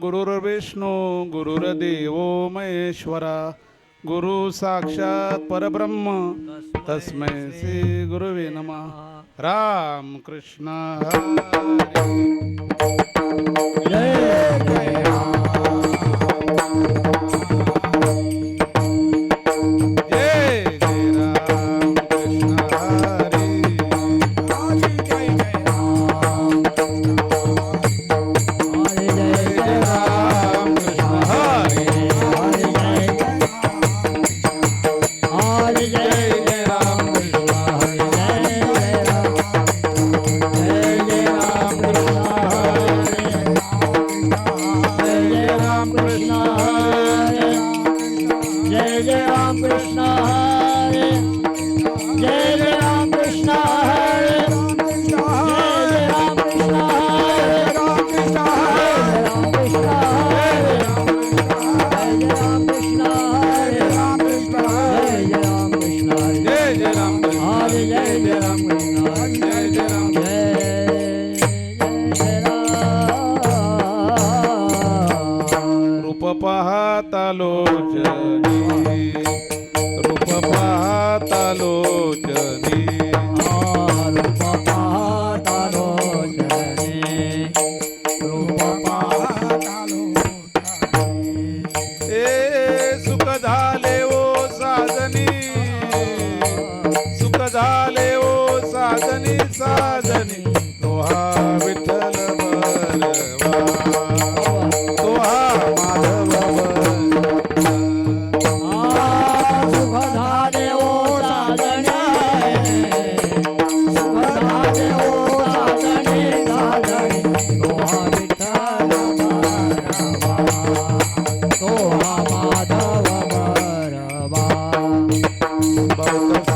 गुरुर्विष्णू गुरुर्देवो महेश्वरा गुरु साक्षात परब्रह्म तस्मै श्री गुरुवे नमः. राम कृष्ण हरी. पाहता लोचनी रूप पाहता लोचनी रूप पाहता लोचनी रूप पाहता लोचनी. ए सुख झाले ओ साजनी सुख झाले ओ साजनी साजनी तोहा विठ्ठल बरवा तोहा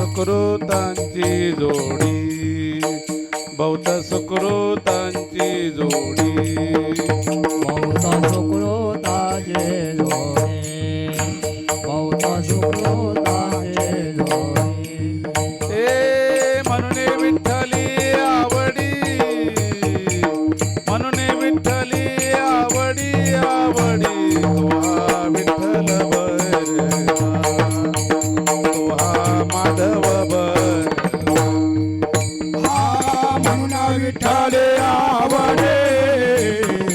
सुकृतांची जोडी बहुत सुकृतांची जोडी बहुत सुकृताचे जोडी बहुत सुकृताचे जोडी. ए म्हणून विठ्ठली आवडी म्हणून विठ्ठली आवडी आवडी तोहा विठ्ठल बरवा तोहा माधव विठ्ठले आवडे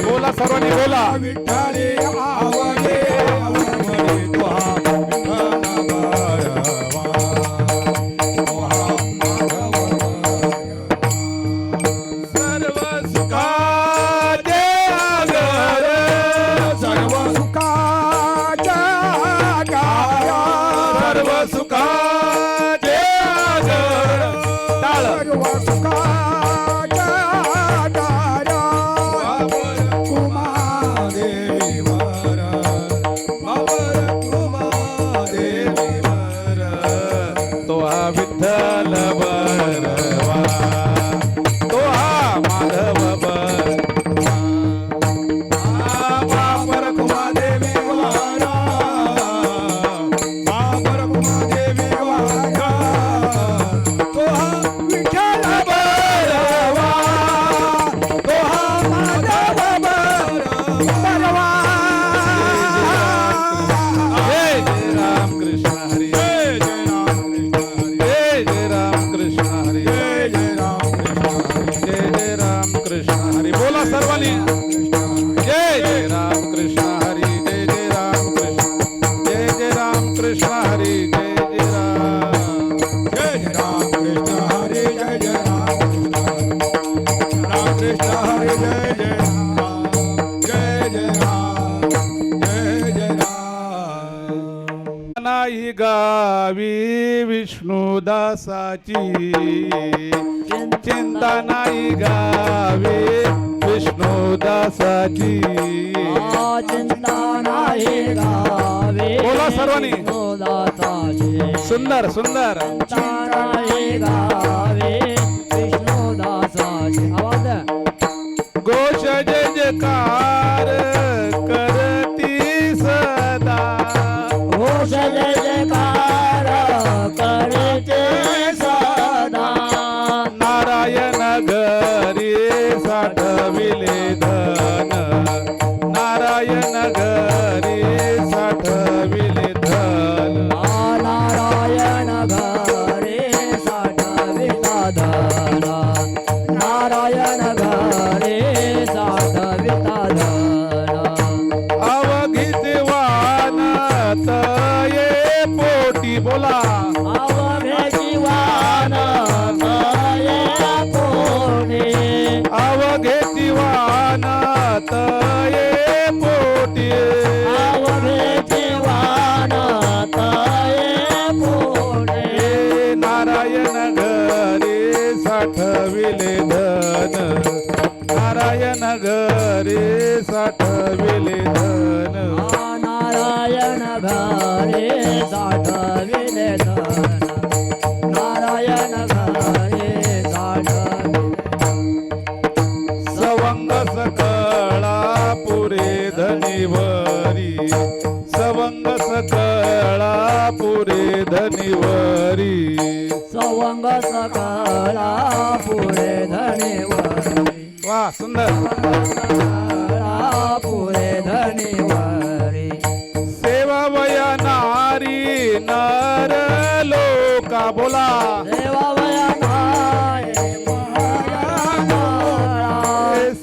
बोला सर्वांनी बोला विठ्ठले आवडे आवडे तोहा सर्व सुखाचे आगर सर्व सुखाच्या गाया सर्व सुखाचे आगर टाळ सर्व सुखाच्या गाया कुमादेवर बाबर कुमादेवर तो हा विठ्ठल बरवा तो हा माधव बरवा बाबर कुमादेवी वारा बाबर कुमादेवी वारा तो हा विठ्ठल बरवा तो हा माधव बरवा. जय जय राम कृष्ण हरी जय जय राम कृष्ण हरी जय जय राम कृष्ण हरी जय जय राम कृष्ण जय जय राम कृष्ण हरी हरी बोला सर्वांनी जय जय राम कृष्ण हरी जय जय राम कृष्ण जय जय राम कृष्ण हरी जय जय राम कृष्ण हरी जय जय राम कृष्ण हरी जय जय राम जय जय राम जय जय राम. नाही गावी विष्णुदासाची चिंता नाही गावी विष्णुदासाची चिंता नाही गावे बोला सर्वांनी विष्णुदासाची सुंदर सुंदर चिंता नाही गावे विष्णुदासाची. आवाज घोष जय जयकार करती सदा घोष जय जयकार करते सदा नारायण घरी साठविले धन नारायण साठविले धन नारायण घरे साठविले धन नारायण घरे साठविले सवंग सकळा पुरे धनिवरी सवंग सकळा पुरे धनिवरी सवंग सकळा पुरे धनिवरी वा सुंदर पुरे धनिवरी सेवा वया नारी नर लोका बोला देवा वयनाय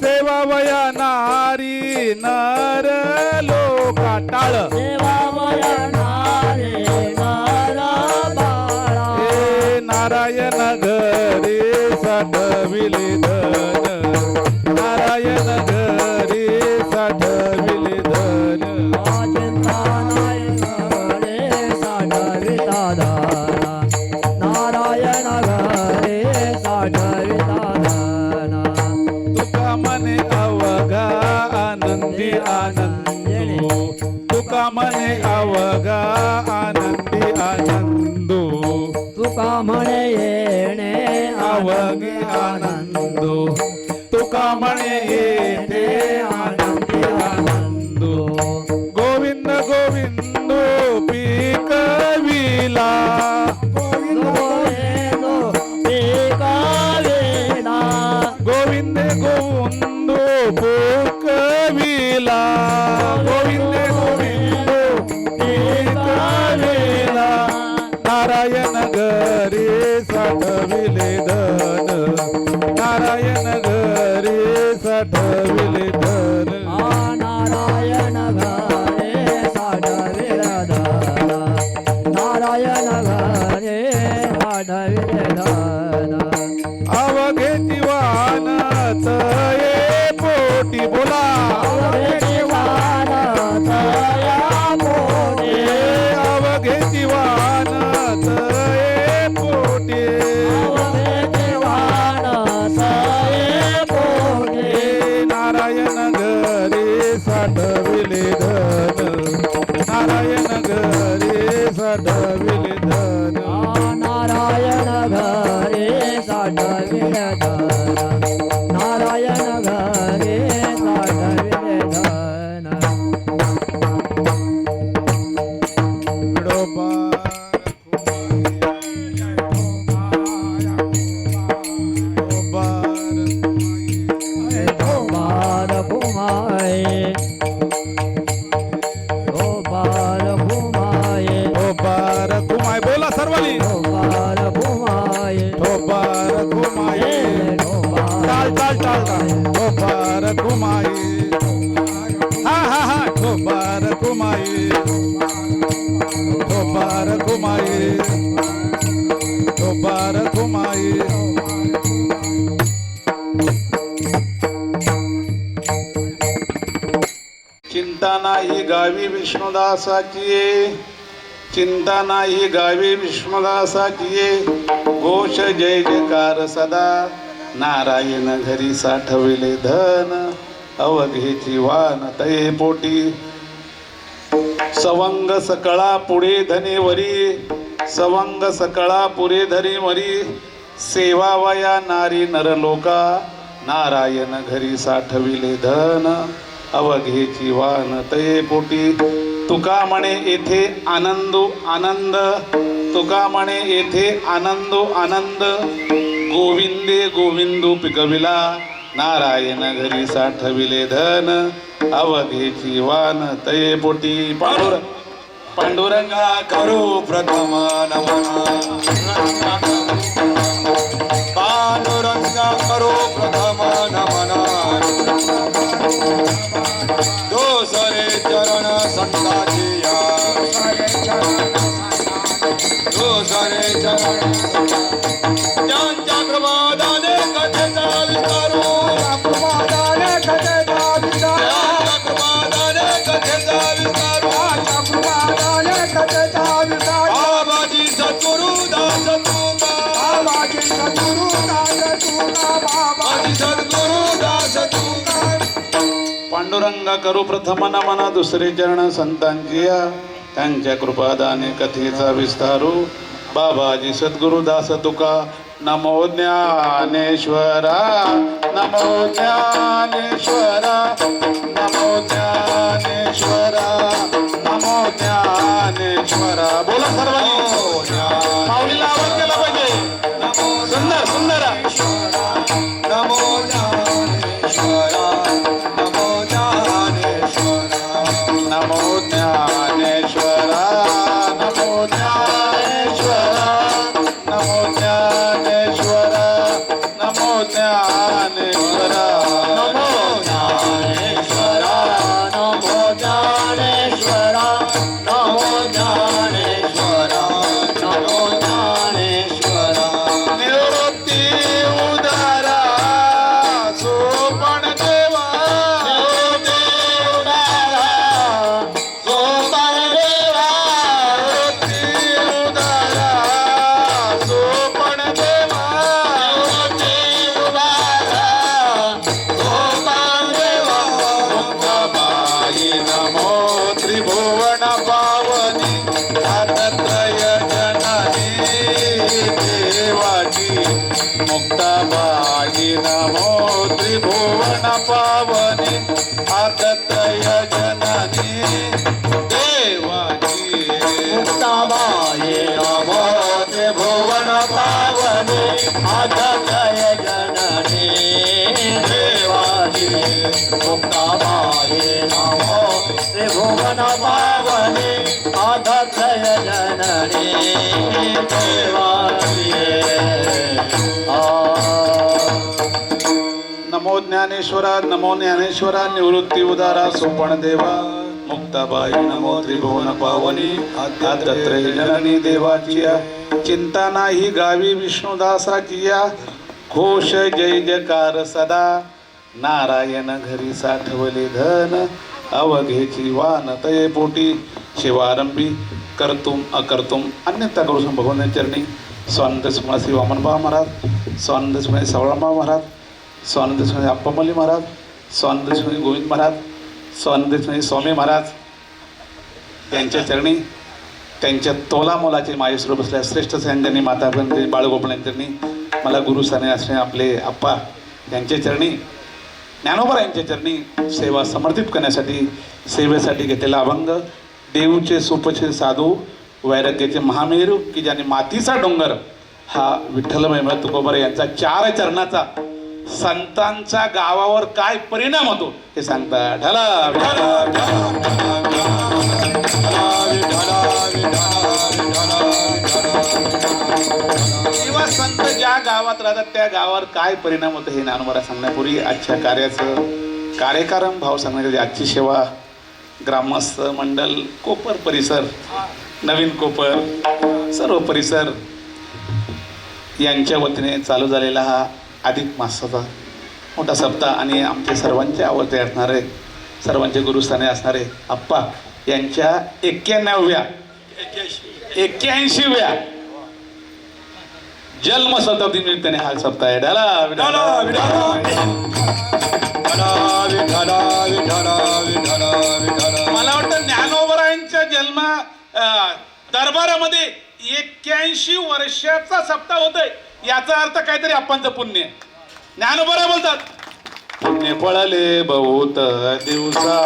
सेवा वया नारी नर लोका टाळ देवा वयनाय नारा बाळा हे नारायण घरी साठविले धन नारायण घरी साठविले धन चिंतानाय घरे साठविता धना नारायण घरे साठविता धना तुका मने अवघा आनंदी आनंदो तुका मने अवघा आनंदी आनंदो तुका म्हणे येणे अवघे आनंदो तुका म्हणे येथे आनंदी आनंदो गोविंद गोविंद पीक विला गोविंद गोविंद पीक विला गोविंद गोविंद पीक विला नारायण घरी साठविले धन नारायण घरी साठविले धन नारायण घरे साठविले धना नारायण घरे साठविले धना अवघे जीवान तये पोटी बोला देवान तया पोटे अवघे जीवान तये पोटी देवान तये पोटे नारायण घरी साठविले धन नारायण घरी साठविले धन नारायण घरे साठविले धना नारायण घरे साठविले धना बार घुमाए ओ बार घुमाए ठोपार घुमाय बोला सर्वांनी ओ बार घुमाए ठोपार घुमाय चाल चाल चाल चाल ठोपार घुमाय हा हा हा ठोपार घुमाय ठोपार घुमाय ठोपार घुमाय चिंता नाही गावी विष्णुदासाची चिंता नाही गावी विष्णुदासाची घोष जय जयकार सदा नारायण घरी साठविले धन अवघेची वान तये पोटी सवंग सकळा पुढे धनेवरी सवंग सकळा पुढे धनेवरी सेवा वया नारी नरलोका नारायण घरी साठविले धन अवघेची वान तये पोटी तुका म्हणे येथे आनंदो आनंद तुका म्हणे येथे आनंदो आनंद गोविंदे गोविंदू पिकविला नारायण घरी साठविले धन अवघेची वान तये पोटी पांडुरंगा करू प्रथम नमन पांडुरंगा करू प्रथम नमन दोसरे चरण संताची या दोसरे चरण ज्यांच्या प्रमादाने कथेचा विस्तारो प्रमादाने कथेचा विस्तारो प्रमादाने कथेचा विस्तारो प्रमादाने कथेचा विस्तारो बाबाजी सद्गुरु दास तुका बाबाजी सद्गुरु दास तुका बाबाजी सद्गुरु दास तुका पांडुरंगा करू प्रथम नमन दुसरे चरण संतांची त्यांच्या कृपादाने कथेचा विस्तारू बाबाजी सद्गुरु दास तुका नमो ज्ञानेश्वरा नमो ज्ञानेश्वरा नमो ज्ञानेश्वरा नमो ज्ञानेश्वरा बोला सर्वांनी माऊलीला आवाज केला पाहिजे सुंदर सुंदर नमो ज्ञानेश्वरा नमो ज्ञानेश्वरा नमो ज्ञानेश्वरा नमो ज्ञानेश्वरा नमो ज्ञानेश्वरा नमो ज्ञानेश्वरा नमो ज्ञानेश्वरा नमो ज्ञानेश्वरा नमो ज्ञानेश्वरा नमो ज्ञानेश्वरा निवृत्ती उदारा सोपण देवा निवृत्ती उदारा सोपण देवा मुक्ताबाई नमो त्रिभुवन पावनी आदत्रय जननी देवाची मुक्ताबाई नमो त्रिभुवन पावनी आदत्रय जननी देवाची मुक्ताबाई नमो त्रिभुवन पावनी आदत्रय जननी देवाची मुक्ताबाई नमो त्रिभुवन पावनी आदत्रय जननी देवाची नमो ज्ञानेश्वरा नमो ज्ञानेश्वरा निवृत्ती उदारा सोपण देवा मुक्ताबाई नमो त्रिभुवन पावनी आदत्रय जननी देवाची चिंता नाही गावी विष्णुदासा किया घोष जय जयकार सदा नारायण घरी साठवले धन अवघेची वान तये पोटी शिवारंभी कर्तुम अकर्तुम अन्यथा करू भगवान चरणी स्वानंद स्मरण श्री वामनबा महाराज स्वानंद स्मरण सावळाबा महाराज स्वानंद स्मरण अप्पामल्ली महाराज स्वानंद स्मरण गोविंद महाराज स्वानंद स्मरण स्वामी महाराज त्यांच्या चरणी त्यांच्या तोला मोलाचे माझ्यासोबत बसल्या श्रेष्ठ संज्ञांनी मातापर्यंत बाळगोपाळ चरणी मला गुरुस्थानी असणे आपले आप्पा यांच्या चरणी ज्ञानोबा यांच्या चरणी सेवा समर्पित करण्यासाठी सेवेसाठी घेतलेला अभंग देऊचे सुपचे साधू वैराग्याचे महामेरू की ज्याने मातीचा डोंगर हा विठ्ठलमय तुकोबार यांचा 4 चरणाचा संतांच्या गावावर काय परिणाम होतो हे सांगता ढला किंवा संत ज्या गावात राहतात त्या गावावर काय परिणाम होतो हे ज्ञानोबाला सांगण्यापूर्वी आजच्या कार्याचं कार्यकारण भाव सांगण्याची आजची सेवा ग्रामस्थ मंडल कोपर परिसर नवीन कोपर सर्व परिसर यांच्या वतीने चालू झालेला हा अधिक मासाचा मोठा सप्ताह आणि आमचे सर्वांचे आवडते असणारे सर्वांचे गुरुस्थाने असणारे आप्पा यांच्या 81व्या जन्म शताब्दी निमित्ताने हा सप्ताह आहे मला वाटतं ज्ञानोबरायांच्या जन्म दरबारामध्ये 81 वर्षाचा सप्ताह होतोय याचा अर्थ काहीतरी आपणचं पुण्य ज्ञानोबरा बोलतात पुण्य पळाले बहुत दिवसा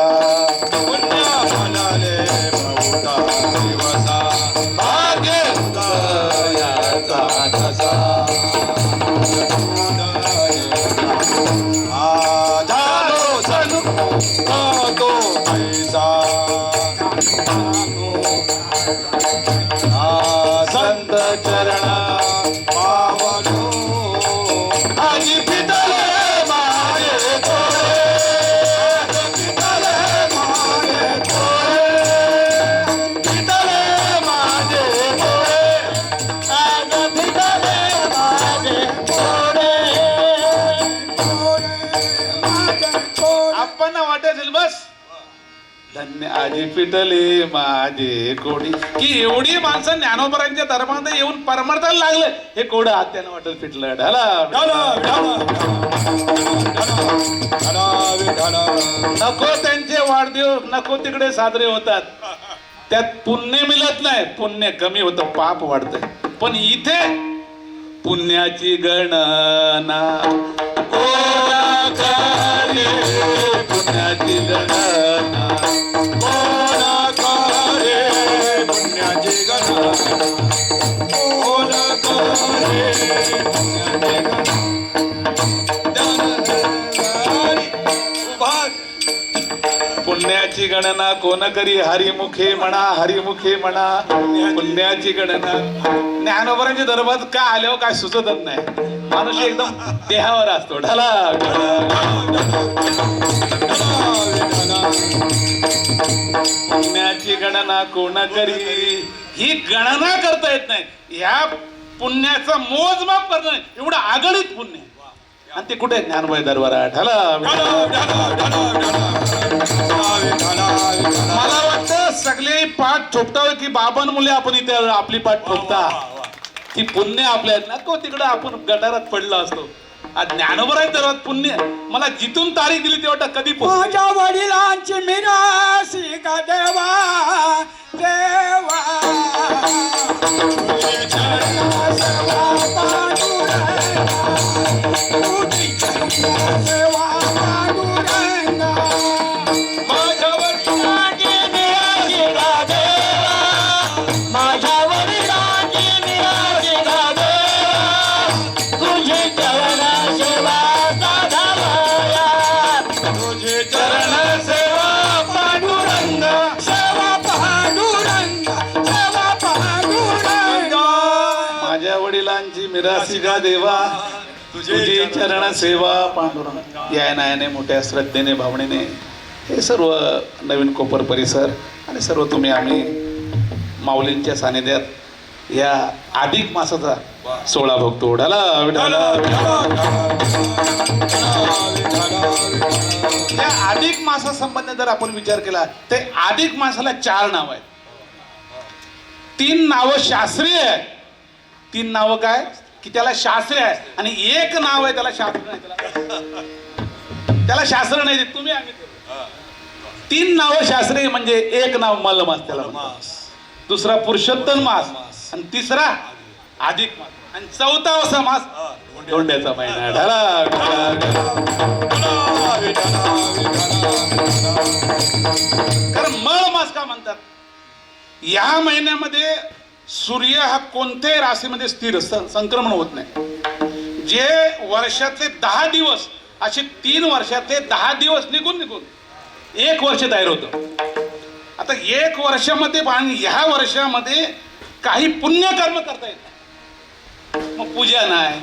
पुण्य पळाले बहुत दिवसा भाग्य याचा ठसा झालो सण तो पैसा संत चरण पावनो आजी पितले माझे थोडे पितले माझे धन्य आजी पिटले माझे कोडी. की एवढी माणसं ज्ञानोबरांच्या धर्मामध्ये येऊन परमर्थाला लागलं, हे कोडं आत्यानं वाटत पिटलं. ढाला नको त्यांचे वाढदिवस, नको तिकडे साजरे होतात, त्यात पुण्य मिळत नाही, पुण्य कमी होतं, पाप वाढतंय. पण इथे पुण्याची गणना कोणा करे, पुण्याची गणना कोणा करे पुण्याची गणना, कोणा करे पुण्याची गणना. पुण्याची गणना कोण करी, हरिमुखे म्हणा, हरिमुखे म्हणा, पुण्याची गणना. ज्ञानोबरांच्या दरबारात का आल्यावर काय सुचतच नाही, माणूस एकदम देहावर असतो. ढाला पुण्याची गणना कोण करी, ही गणना करता येत नाही. ह्या पुण्याचा मोजमाप करणं एवढं आगळीत पुण्य, आणि ते कुठे ज्ञानोबा दरबारात. ढाला मला वाटतं सगळे पाठ ठोकताव की बाबन मुले आपण इथे आपली पाठ ठोकता, ती पुण्य आपल्या आहेत ना, तो तिकडं आपण गटारात पडला असतो. ज्ञानोबा दरबारात पुण्य, मला जिथून तारीख दिली तेव्हा कधी माझ्या वडिलांची मिरासी का देवा देवा, तुझे चरणा सेवा पांडुरंगा, तुझी चरणा सेवा पांडुरंगा. माझ्या वडिलांची मिरासी का देवा, माझ्या वडिलांची मिरासी का देवा, तुझी चरण सेवा साधावया, तुझे चरण सेवा पांडुरंगा, सेवा पांडुरंगा, सेवा पांडुरंगा. माझ्या वडिलांची मिरासी का देवा, तुझी चरण सेवा पांडुरंग. या नायाने मोठ्या श्रद्धेने भावनेने हे सर्व नवीन कोपर परिसर आणि सर्व तुम्ही आम्ही माऊलींच्या सानिध्यात या अधिक मासाचा सोहळा भोगतो. ढाला विठाला. या अधिक मासासंबंधी जर आपण विचार केला ते अधिक मासाला 4 नाव आहेत. 3 नावं शास्त्रीय आहेत. 3 नावं काय की त्याला शास्त्र आहे, आणि एक नाव आहे त्याला शास्त्र नाही, त्याला शास्त्र नाही. तुम्ही 3 नावं शास्त्रीय, म्हणजे एक नाव मलमास त्याला म्हणतात, दुसरा पुरुषोत्तम मास, आणि तिसरा अधिक मास, आणि 4था मास धोंड्याचा महिना. ढाला कारण मळ मास का म्हणतात, या महिन्यामध्ये सूर्य हा कोणत्याही राशीमध्ये स्थिर संक्रमण होत नाही. जे वर्षातले 10 दिवस असे 3 वर्षातले 10 दिवस निघून 1 वर्ष तयार होतं. आता 1 वर्षामध्ये ह्या वर्षामध्ये काही पुण्यकर्म करता येत नाही. मग पूजा नाही,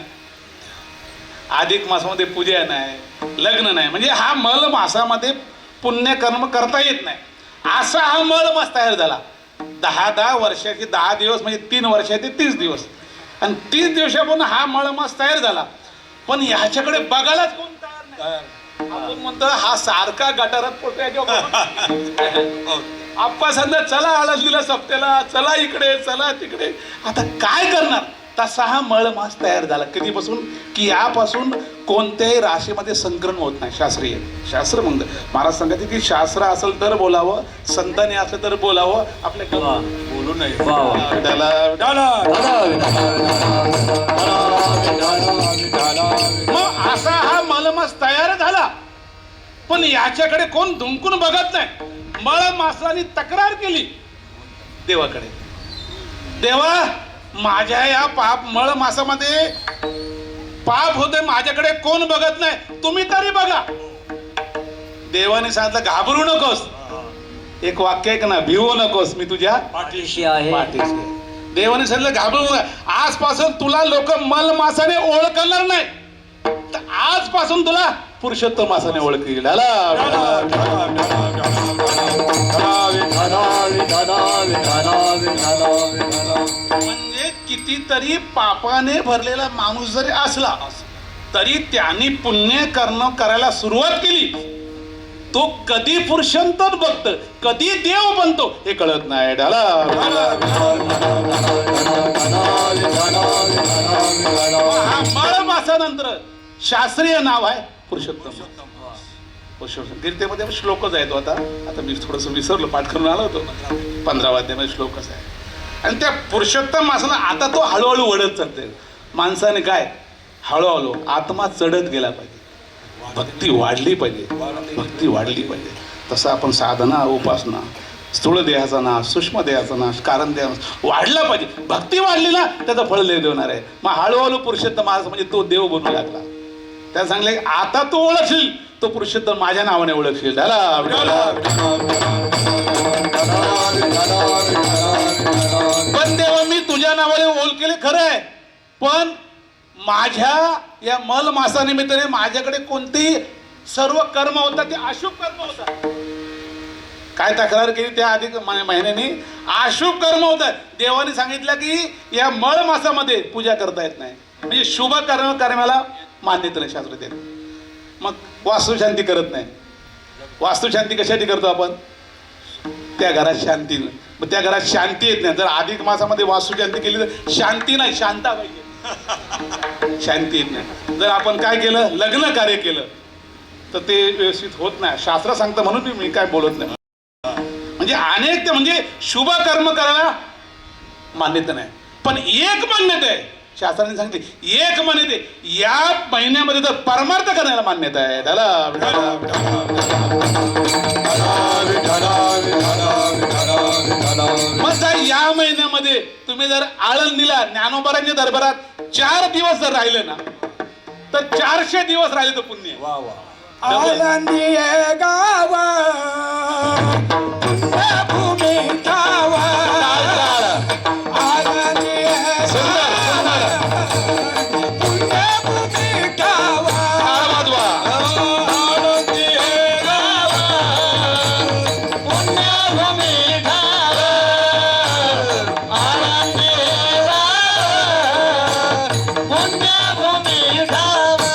अधिक मासामध्ये पूजा नाही, लग्न नाही, म्हणजे हा मल मासामध्ये पुण्यकर्म करता येत नाही. असा हा मळ मास तयार झाला. 10 वर्षाचे 10 दिवस म्हणजे 3 वर्षाचे 30 दिवस, आणि 30 दिवसापासून हा मळमास तयार झाला. पण ह्याच्याकडे बघायलाच कोण तयार नाही. आपण म्हणतो हा सारखा गटारात पडतो. आप्पा सांगतात चला आळंदीला सप्त्याला, चला इकडे, चला तिकडे. आता काय करणार, तसा हा मळमास तयार झाला. कधीपासून की यापासून कोणत्याही राशीमध्ये संक्रमण होत नाही. शास्त्रीय शास्त्र म्हणतं. महाराज सांगते की शास्त्र असेल तर बोलावं, संतांनी असलं तर बोलावं, आपल्या बोलू नये. त्याला मग असा हा मलमास तयार झाला. पण याच्याकडे कोण धुंकून बघत नाही. मळमासाने तक्रार केली देवाकडे, देवा माझ्या या मळ मासामध्ये पाप होते, माझ्याकडे कोण बघत नाही, तुम्ही तरी बघा. देवाने सांगितलं घाबरू नकोस, एक वाक्य आहे ना, भिवू नकोस, मी तुझ्या पाठीशी आहे. पाठीशी. देवाने सांगितलं घाबरू नका, आजपासून तुला लोक मल मासाने ओळखणार नाही, तर आजपासून तुला पुरुषोत्तम मासाने ओळखतील. म्हणजे कितीतरी पापाने भरलेला माणूस जरी असला तरी त्यांनी पुण्य करायला सुरुवात केली तो कधी पुरुषोत्तम बघत कधी देव बनतो हे कळत नाही. ढाला हा मळ मासानंतर शास्त्रीय नाव आहे पुरुषोत्तम. पुरुषोत्तम गीतेमध्ये श्लोकच आहे तो. आता मी थोडंसं विसरलो, पाठ करून आलो होतो. 15व्या अध्यायामध्ये श्लोकच आहे. आणि त्या पुरुषोत्तम मासानं आता तो हळूहळू वडत चालते. माणसाने काय हळूहळू आत्मा चढत गेला पाहिजे, भक्ती वाढली पाहिजे, भक्ती वाढली पाहिजे. तसं आपण साधना उपासना स्थूल देहाचा नाश सूक्ष्म देहाचा नाश कारण देहाचा वाढला पाहिजे. भक्ती वाढली ना त्याचं फळ देणार आहे. मग हळूहळू पुरुषोत्तम मास म्हणजे तो देव बनू लागला. त्याला सांगले आता तू ओळखशील तो पुरुषोत्तम माझ्या नावाने ओळखशील. झाला पण देवा मी तुझ्या नावाने ओळखेले खरं आहे, पण माझ्या या मल मासानिमित्ताने माझ्याकडे कोणती सर्व कर्म होता ते अशुभ कर्म होता. काय तक्रार केली त्या आधी महिन्याने अशुभ कर्म होतात. देवाने सांगितलं की या मळ मासामध्ये पूजा करता येत नाही, म्हणजे शुभ कर्माला मान्यता नाही शास्त्रात. मग वास्तुशांती करत नाही. वास्तुशांती कशासाठी करतो आपण? त्या घरात शांती. मग त्या घरात शांती येत नाही. जर अधिक मासामध्ये वास्तुशांती केली तर शांती नाही, शांता पाहिजे. शांती येत नाही. जर आपण काय केलं लग्न कार्य केलं तर ते व्यवस्थित होत नाही. शास्त्र सांगतं म्हणून मी काय बोलत नाही. म्हणजे अनेक ते म्हणजे शुभ कर्म करायला मान्यता नाही, पण एक मान्यता आहे शास्त्राने सांगितले. एक मान्यता या महिन्यामध्ये तर परमार्थ करण्याला मान्यता आहे. मग या महिन्यामध्ये तुम्ही जर आळंदीला ज्ञानोबारांच्या दरबारात 4 दिवस जर राहिले ना तर 400 दिवस राहिले तर पुण्य. आनंदी गाव भूमी ठावा आनंदी पुण्यभूमी ठावा आनंदी गाव पुण्यभूमी ठावा आनंदी गाव पुण्यभूमी ठावा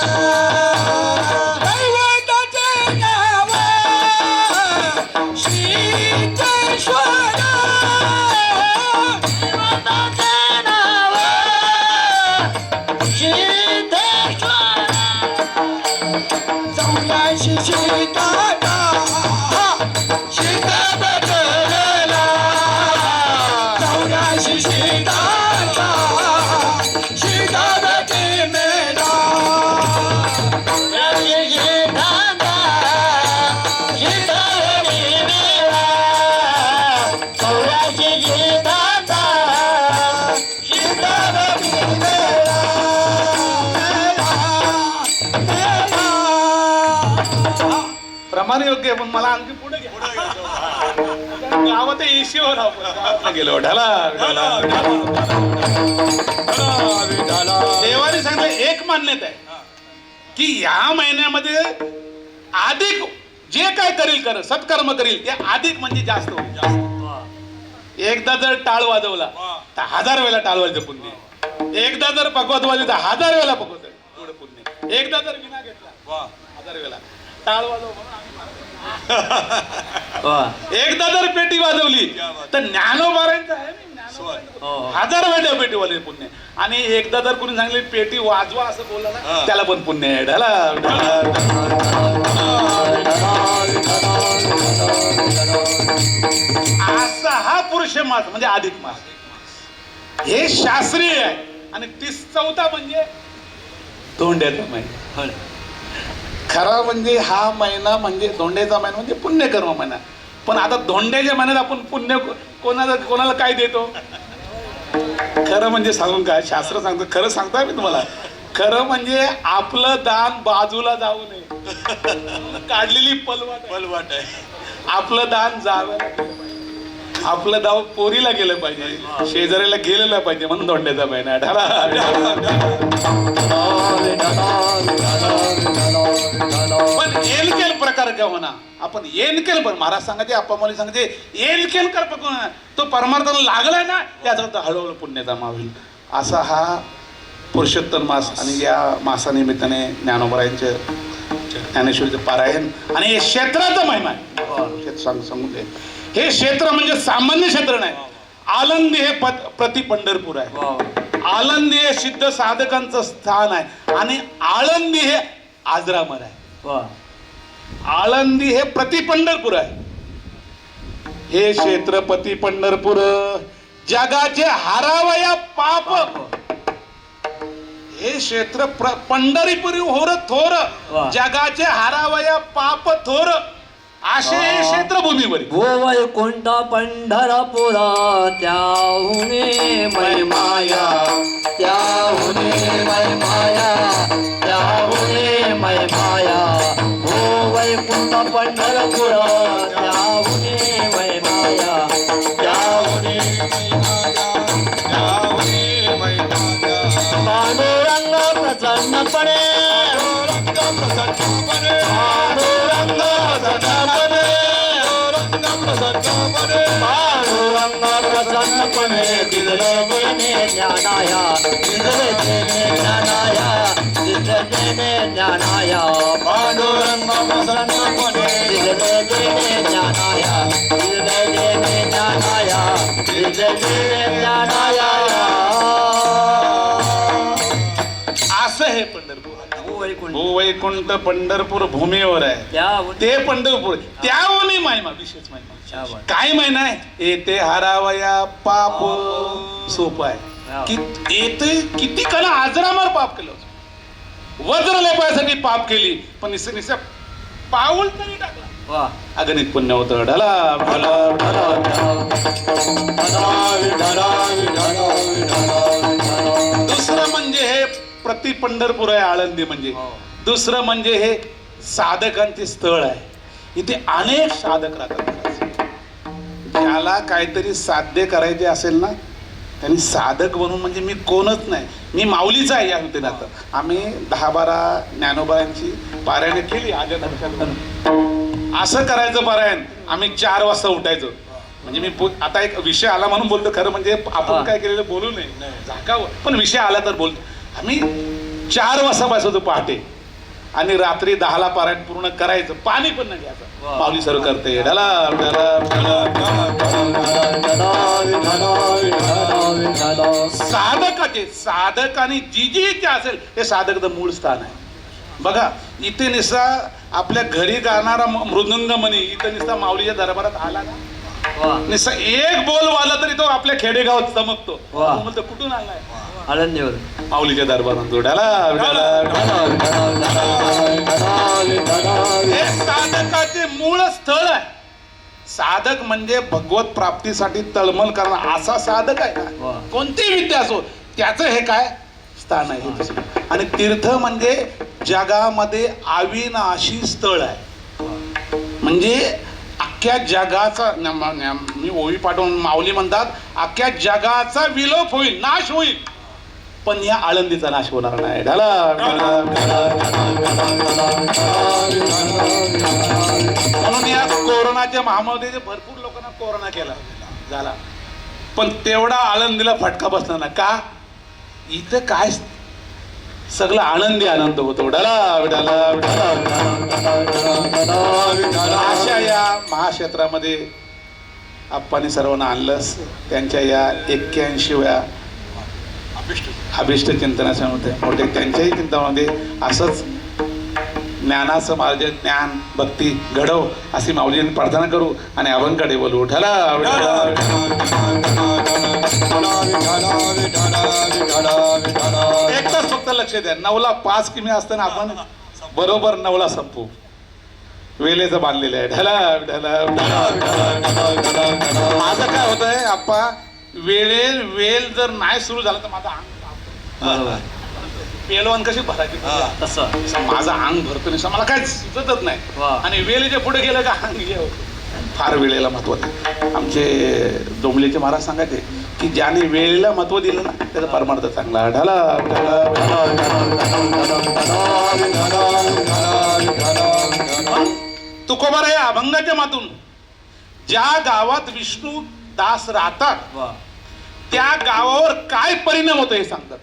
प्रमाण योग्य आहे, पण मला आणखी पुढे गावात एशीवर गेलो. देवाने सांगितलं एक मान्यता आहे की या महिन्यामध्ये अधिक जे काय करील कर सत्कर्म करील ते अधिक म्हणजे जास्त होईल. एकदा जर टाळ वाजवला तर 1000 वेळा टाळ वाजवलं पुण्य. एकदा जर पकवत वाजवली तर 1000 वेळा पकवत एवढं पुण्य. एकदा जर विना घेतला 1000 वेळा टाळ वाजव. एकदा जर पेटी वाजवली तर ज्ञानोबारांचं आहे 1000 वेळा पेटी वाजवली पुण्य. आणि एकदा जर कोणी सांगले पेटी वाजवा असं बोलला ना त्याला पण पुण्य आहे. असा हा पुरुष मास म्हणजे अधिक मास हे शास्त्रीय आहे. आणि 4था म्हणजे धोंड्याचा महिना. खरा म्हणजे हा महिना म्हणजे धोंड्याचा महिना म्हणजे पुण्यकर्म महिना. पण आता धोंड्याच्या महिन्यात आपण पुण्य कोणाला काय देतो? खरं म्हणजे सांगून काय शास्त्र सांगतो, खरं सांगतोय मी तुम्हाला. खरं म्हणजे आपलं दान बाजूला जाऊ नये. काढलेली पलवाट आहे. आपलं दान जावं, आपलं दाव पोरीला गेलं पाहिजे, शेजाऱ्याला गेलेलं पाहिजे, म्हणून धोंड्याचा महिना. पण एलकेल प्रकार का होणार आपण एलकेल पण महाराज सांगते आप्पा सांगते एलकेल कर तो परमार्थाला लागलाय ना त्याचा हळूहळू पुण्यचा होईल. असा हा पुरुषोत्तम मास. आणि या मासानिमित्ताने ज्ञानोबरायांचे ज्ञानेश्वरीचं पारायण आणि हे क्षेत्राचा महिमा आहे. वा. सांगू दे, हे क्षेत्र म्हणजे सामान्य क्षेत्र नाही. आळंदी हे प्रति पंढरपूर आहे. वा. आळंदी हे सिद्ध साधकांचं स्थान आहे आणि आळंदी हे आजरामर आहे. वा. आळंदी हे प्रति पंढरपूर आहे. हे क्षेत्र प्रति पंढरपूर जगाचे हारावया पाप. हे क्षेत्र पंढरीपुरी होर थोर वा. जगाचे हारावया पाप थोर असे हे क्षेत्रभूमीवर हो वैकुंठ पंढरपुरा त्याहुने मैमाया त्याहुने मैमाया त्याहुने मैमाया हो वैकुंठ पंढरपुरा त्याहुने मैमाया त्याहुने पांडुरंग प्रसन्नपणे पांडुरंग प्रसन्नपणे दिले देणे ज्ञानाया दिले देणे ज्ञानाया दिले देणे ज्ञानाया पांडुरंग प्रसन्नपणे दिले देणे ज्ञानाया दिले देणे ज्ञानाया दिले देणे ज्ञानाया. असं हे पंढरपूर हो वैकुंठ वैकुंठ पंढरपूर भूमीवर आहे. त्याहुने ते पंढरपूर त्याहूनही महिमा विशेष महिमा काय महिना आहे. येते हारावया पाप सोप आहे की येते किती कला आजरामार पाप केलं वज्र लेपायसाठी पाप केली पण निस पाऊल तरी टाकला. वा. अगणित पुण्य होतं. ढला ढला दुसरं म्हणजे हे प्रति पंढरपूर आहे आळंदी म्हणजे. दुसरं म्हणजे हे साधकांचे स्थळ आहे. इथे अनेक साधक राहतात. ज्याला काहीतरी साध्य करायचे असेल ना त्यांनी साधक बनून म्हणजे मी कोणच नाही मी माऊलीचा आहे या होते आता. आम्ही 10-12 ज्ञानोबायांची पारायण केली आजच्या दर्शनात. असं करायचं पारायण आम्ही 4 वाजता उठायचो. म्हणजे मी आता एक विषय आला म्हणून बोलतो. खरं म्हणजे आपण काय केलेलं बोलू नये झाकावं पण विषय आला तर बोलतो. आम्ही 4 वाजता बसायचो पहाटे आणि रात्री 10ला पारायण पूर्ण करायचं. पाणी पण नाही घ्यायचं. माऊली सर्व करते ढला साधक आणि जी जी इथे असेल हे साधक मूळ स्थान आहे. बघा इथे निसा आपल्या घरी गाणारा मृदुंग मणी इथे निसा माऊलीच्या दरबारात आला ना निसा एक बोल वाला तरी तो आपल्या खेडेगावात चमकतो. म्हणतो कुठून आलाय आळंदीवर माऊलीच्या दरबारात हे साधकाचे मूळ स्थळ आहे. साधक म्हणजे भगवत प्राप्तीसाठी तळमळ करणार असा साधक आहे का. कोणती विद्या असो त्याचं हे काय स्थान आहे. आणि तीर्थ म्हणजे जगामध्ये अविनाशी स्थळ आहे. म्हणजे अख्ख्या जगाचा मी ओवी पाठवून माऊली म्हणतात अख्ख्या जगाचा विलोप होईल नाश होईल पण या आळंदीचा नाश होणार नाही. म्हणून या कोरोनाच्या महामारीने भरपूर लोकांना कोरोना केला झाला पण तेवढा आळंदीला फटका बसणार ना का. इथं काय सगळं आनंदी आनंद होतो. अशा या महाक्षेत्रामध्ये आप्पांनी सर्वांना आणलंस त्यांच्या या 81व्या अभिष्ट चिंतनाच्या मोठे त्यांच्याही चिंतनामध्ये असंच ज्ञानाचं मार्ग ज्ञान भक्ती घडव अशी माऊलींनी प्रार्थना करू आणि अभंकडे बोलू. एकच फक्त लक्ष द्या 9ला 5 किमी असताना आपण बरोबर 9ला संपू. वेलेचं बांधलेलं आहे. माझं काय होतंय आप्पा वेल जर नाही सुरू झालं तर माझं अंग पेलवान कशी भरायची तसं माझं अंग भरतो नाही मला काय सुचतच नाही. आणि वेळेच्या पुढे गेलं का अंग घे फार वेळेला महत्व आहे. आमचे डोंबलेचे महाराज सांगायचे की ज्याने वेळेला महत्व दिलं ना त्याचा परमार्थ चांगला. तुकोबारा या अभंगाच्या मातून ज्या गावात विष्णू दास राहतात त्या गावावर काय परिणाम होतो हे सांगतात.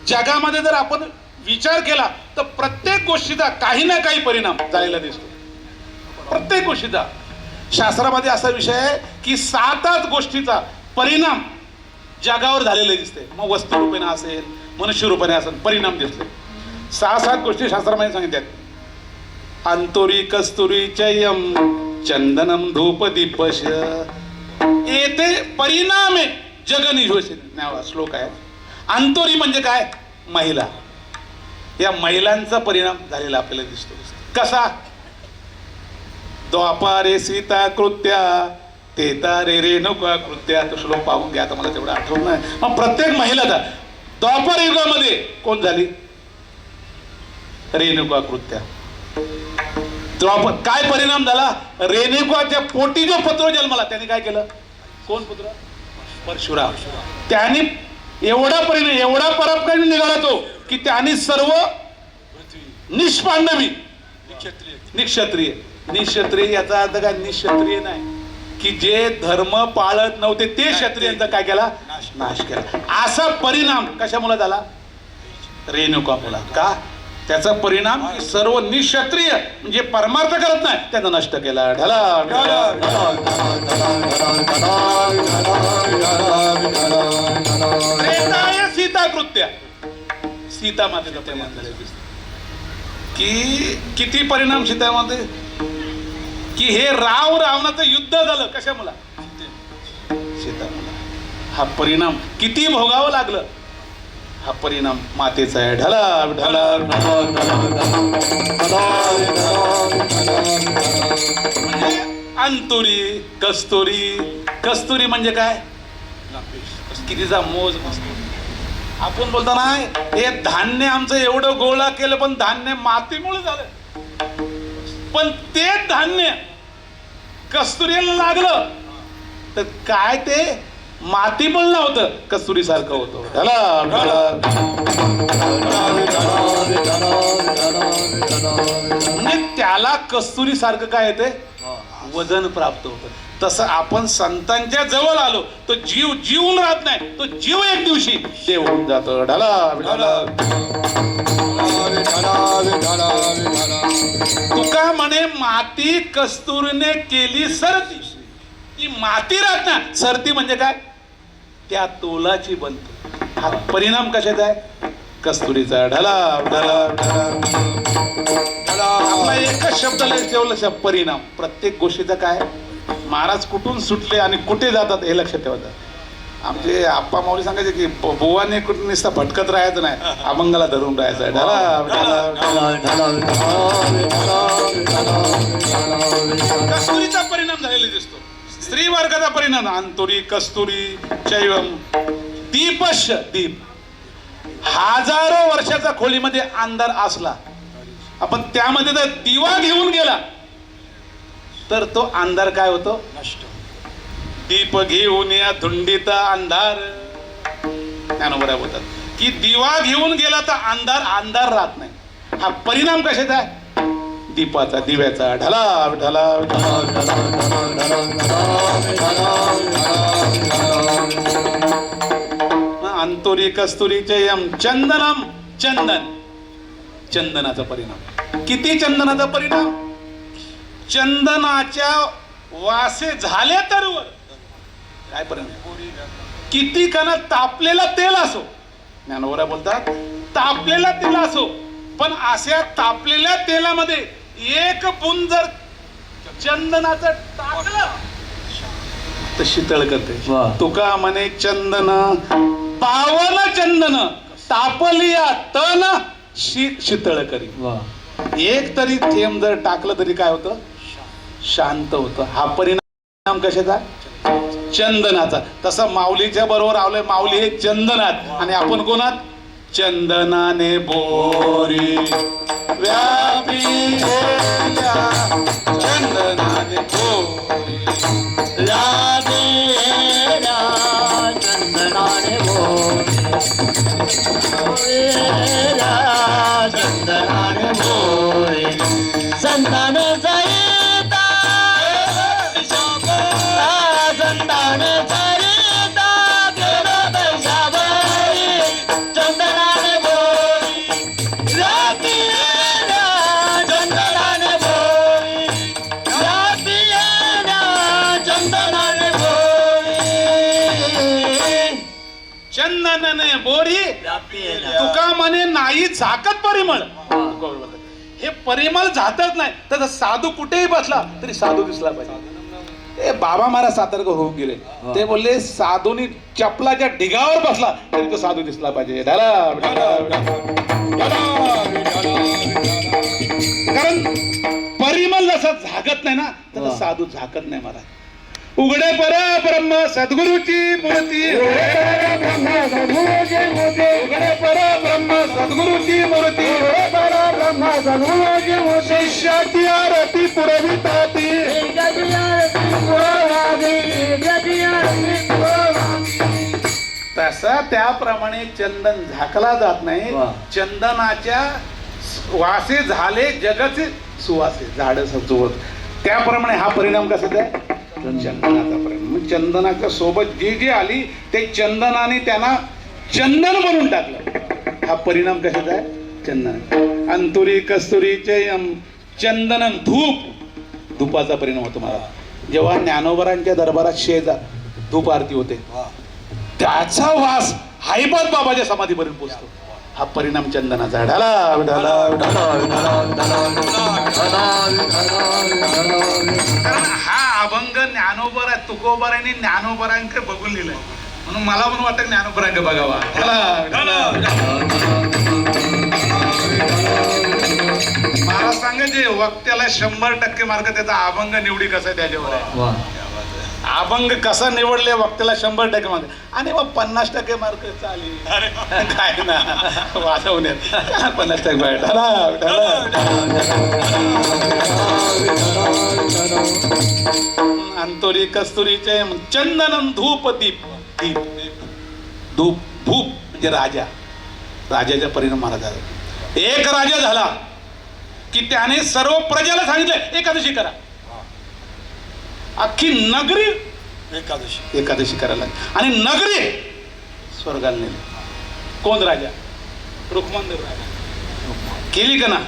जगामध्ये जर आपण विचार केला तर प्रत्येक गोष्टीचा काही ना काही परिणाम झालेला दिसतो. प्रत्येक गोष्टीचा शास्त्रामध्ये असा विषय आहे की 7च गोष्टीचा परिणाम जगावर झालेले दिसते. मग वस्तू रूपेने असेल, मनुष्य रूपाने असेल, परिणाम दिसते. 6-7 गोष्टी शास्त्रामध्ये सांगितल्यात. अंतोरी कस्तुरी चयम चंदनम धूप दीपश येथे परिणामे जगनिशोषित नावा श्लोक आहे. अंतोरी म्हणजे काय? महिला. या महिलांचा परिणाम झालेला आपल्याला दिसतो. कसा? द्वापारे सीता कृत्या तेतारे रेणुका कृत्या. तो श्लोक पाहून घ्या, आता मला तेवढं आठवण नाही. मग प्रत्येक महिलाचा द्वापार युगामध्ये कोण झाली? रेणुका कृत्या. काय परिणाम झाला? रेणुकाच्या पोटी जो पुत्र जन्मला त्याने काय केलं? कोण पुत्र? परशुराम. त्याने एवढा परिणाम, एवढा पराक्रमी निघाला तो की त्याने सर्व निष्पांडवी निक्षत्रिय. निक्षत्रिय याचा अर्थ काय? निक्षत्रिय नाही की जे धर्म पाळत नव्हते ते क्षत्रियांचा काय केला? नाश केला. असा परिणाम कशामुळे झाला? रेणुका मुला. का? त्याचा परिणाम सर्व निक्षत्रिय म्हणजे परमार्थ करत नाही त्यांना नष्ट केला. ढला सीता कृत्या. सीता मातेचा परिणाम झाला की किती परिणाम सीतामध्ये की हे रावणाचं युद्ध झालं. कशामुळे? सीतामुळे. हा परिणाम किती भोगावं लागलं. हा परिणाम मातेचा आहे. ढला ढला म्हणजे अंतुरी कस्तुरी. कस्तुरी म्हणजे काय? कितीचा मोज असतो. आपण बोलतो ना हे धान्य आमचं एवढं गोळा केलं पण धान्य मातीमुळे झालं. पण ते धान्य कस्तुरीला लागलं तर काय ते मातीमुळे नव्हतं, कस्तुरी सारखं होतं. म्हणजे त्याला कस्तुरी सारखं काय येते? वजन प्राप्त होतं. तसं आपण संतांच्या जवळ आलो तो जीव जीवून राहत नाही, तो जीव एक दिवशी देव होऊन जातो. तुका म्हणे माती कस्तुरीने केली सरती. ती माती राहत ना, सरती म्हणजे काय? त्या तोलाची बनतो. हा परिणाम कशाचा आहे? कस्तुरीचा. ढला ढला ढला. आपला एकच शब्द ठेवलं, परिणाम. प्रत्येक गोष्टीचा काय? महाराज कुठून सुटले आणि कुठे जातात हे लक्षात ठेवायचं. आमचे आप्पा माऊली सांगायचे की बुवाने कुठून नुसता भटकत राहायचं नाही, अभंगाला धरून राहायचं. कस्तुरीचा परिणाम झालेला दिसतो. स्त्री वर्गाचा परिणाम. अंतुरी कस्तुरी चैवम दीपश. दीप. हजारो वर्षाचा खोलीमध्ये अंधार असला, आपण त्यामध्ये जर दिवा घेऊन गेला तर तो अंधार काय होतो? नष्ट. दीप घेऊन या धुंडीचा अंधार. ज्ञानोबा बोलतात की दिवा घेऊन गेला तर अंधार अंधार राहत नाही. हा परिणाम कशाचा आहे? दीपाचा, दिव्याचा. ढला ढला अंतुरी कस्तुरी चयम चंदनम. चंदन. चंदनाचा परिणाम. किती चंदनाचा परिणाम? चंदनाच्या वासे झाले तर वर काय परिणाम? किती कणा तापलेला तेल असो. ज्ञानोबा बोलतात तापलेला तेल असो, पण अशा तापलेल्या तेलामध्ये एक बुंद जर चंदनाचं टाकलं तर शीतळ करते. तुका म्हणे चंदन पावन चंदन तापलिया तन शीतळ करी. एक तरी थेंब जर टाकलं तरी काय होतं? शांत होतं. हा परिणाम कशाचा? चंदनाचा. तसं माऊलीच्या बरोबर आवले. माऊली हे चंदनात आणि आपण कोणात? चंदनाने बोरी व्यापी चंदनाने बोरी लागेला चंदनाने चंदनाने बोरे संतान सरिता संतान सरिता गेलो बैसाबाई चंदनाने बोरी चंदनने बोरी तुका म्हणे नाही झाकत परिमळ. हे परिमळ झाकत नाही तर साधू कुठेही बसला तरी साधू दिसला पाहिजे. ते बाबा महाराज सातर्क होऊन गेले. ते बोलले साधूनी चपलाच्या ढिगावर बसला तरी तो साधू दिसला पाहिजे. कारण परिमल जसा झाकत नाही ना तसा साधू झाकत नाही महाराज. उघडे परब्रह्म सद्गुरूची मूर्ती, उघडे परब्रह्म सद्गुरूची मूर्ती, शिष्याची आरती पुरविताती. तसा त्याप्रमाणे चंदन झाकला जात नाही. चंदनाच्या वासे झाले जगाचे सुवासे झाड सजवत. त्याप्रमाणे हा परिणाम कसा आहे चंदनाचा परिणाम. चंदनाच्या सोबत जी जी आली ते चंदनाने त्यांना चंदन बनवून टाकलं. हा परिणाम कशाचा आहे चंदन. अंतुरी कस्तुरीचे चंदन धूप, धूपाचा परिणाम होतो मला. जेव्हा ज्ञानोबरांच्या दरबारात शेजार धूप आरती होते त्याचा वास हायबाद बाबाच्या समाधीपर्यंत पोहोचतो. हा परिणाम चंदनाचा. कारण हा अभंग ज्ञानोबरा तुकोबरांनी ज्ञानोबरांकडे बघून लिहिलाय म्हणून मला पण वाटतं ज्ञानोबरांकडे बघावा. मला सांगायचे वक्त्याला 100% मार्क त्याचा अभंग निवडी कसा आहे त्याच्यावर आहे. अभंग कसा निवडले वक्त्याला 100% मार्क आणि मग 50% मार्क चालेल काय ना वाजवण्यात 50% अंतोरी कस्तुरीचे चंदन धूप दीप. दीप धूप भूप म्हणजे राजा. राजाचा परिणाम महाराज झाला. एक राजा झाला की त्याने सर्व प्रजेला सांगितलं एकादशी करा. अख्खी नगरी एकादशी करायला आणि नगरी स्वर्गाला नेली. कोण राजा रुक्मंदेव राजा केली का ना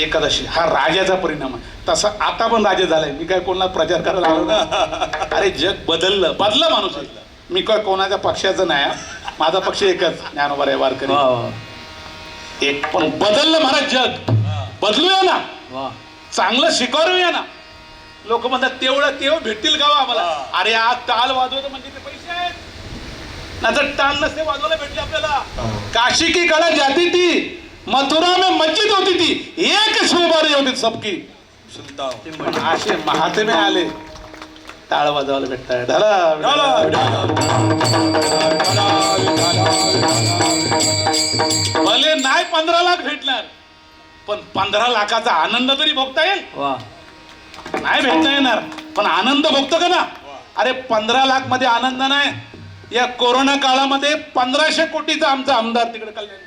एकादशी. हा राजाचा परिणाम आहे. तसा आता पण राजा झालाय. मी काय कोणाला प्रचार करायला आलो ना. अरे जग बदललं माणूस आहे. मी काय कोणाच्या पक्षाचं नाही. माझा पक्ष एकच ज्ञानोबा वारकरी. एक पण बदललं महाराज. जग बदलूया ना. चांगलं शिकवूया ना. लोक म्हणतात तेवढं भेटतील का आम्हाला. अरे आज टाळ वाजवत म्हणजे ते पैसे आहेत ना. जर टाळ नसते वाजवायला भेटले आपल्याला. काशी की कला जाती थी मथुरा में मस्जिद होती थी एक सुबारी होती सबकी. असे महात्मे आले टाळ वाजवायला भेटताय. भले नाही 15 लाख भेटणार पण 15 लाखाचा आनंद तरी भोगता येईल. नाही भेटता येणार पण आनंद भोगतो का ना. अरे 15 लाख मध्ये आनंद नाही. या कोरोना काळामध्ये 1500 कोटीचा आमचा आमदार तिकडे कल्याण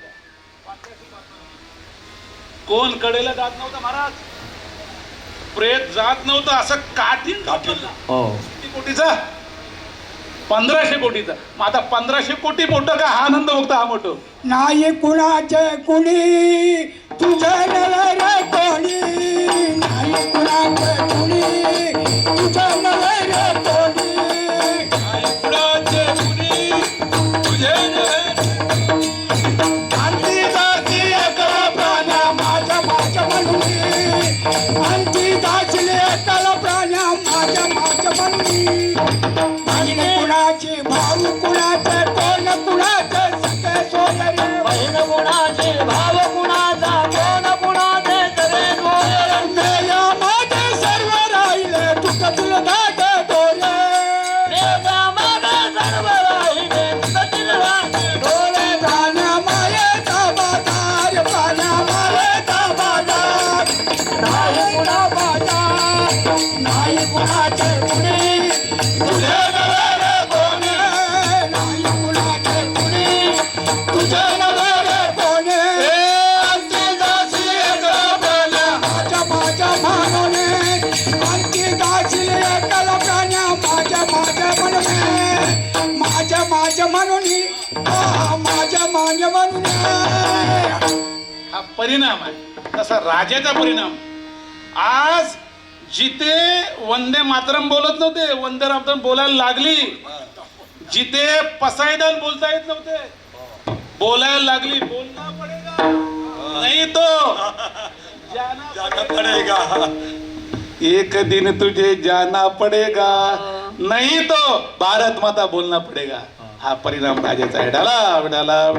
कोण कडेला जात नव्हता महाराज. प्रेत जात नव्हतं असं काठीण किती कोटीचा 1500 कोटीचा. मग आता 1500 कोटी मोठं का हा आनंद भोगता हा मोठं नाही कुणाचे कुणी तुझं नवर कोणी. नाही कुणाचे कुणी तुझं नवर कोणी. नाही कुणाचे कुणी तुझे नवर. अंती दासी एकला प्राण्या माझ्या म्हणून. अंती दासीले एकला प्राण्या माझ्या म्हणून. बहीण कुणाची भाऊ कुणाचे कोण कुणाचे सगळे सोयरे. बहीण कुणाची भाव कुणाचा कोण कुणाचे सगळे सोयरे. माझे सर्व राहिले तुझं दाट डोळे. सर्व राहिले डोळे जाण्या मायेचा बाजार. पाण्या मायेचा बाजार. नाही कुणा बाजार. नाही कुणाचे कुणी तुझे नवर कोणी. नाही कुणाचे कुणी तुझे नवर कोणी. अंती दासी एकला प्राण्या माझ्या म्हणून. अंती दासी एकला प्राण्या माझ्या म्हणून. माझ्या म्हणून. माझ्या म्हणून. हा परिणाम आहे. तसा राजाचा परिणाम. आज जिथे वंदे मातरम बोलत नव्हते वंदे मातरम बोलायला लागली. जिथे पसायदान बोलता येत नव्हते बोलायला लागली बोलना पडेगा नाही तो जाना पडेगा एक दिन तुझे जाना पडेगा नहीं तो भारत माता बोलना पडेगा हा परिणाम राजाचा आहे डाला डाला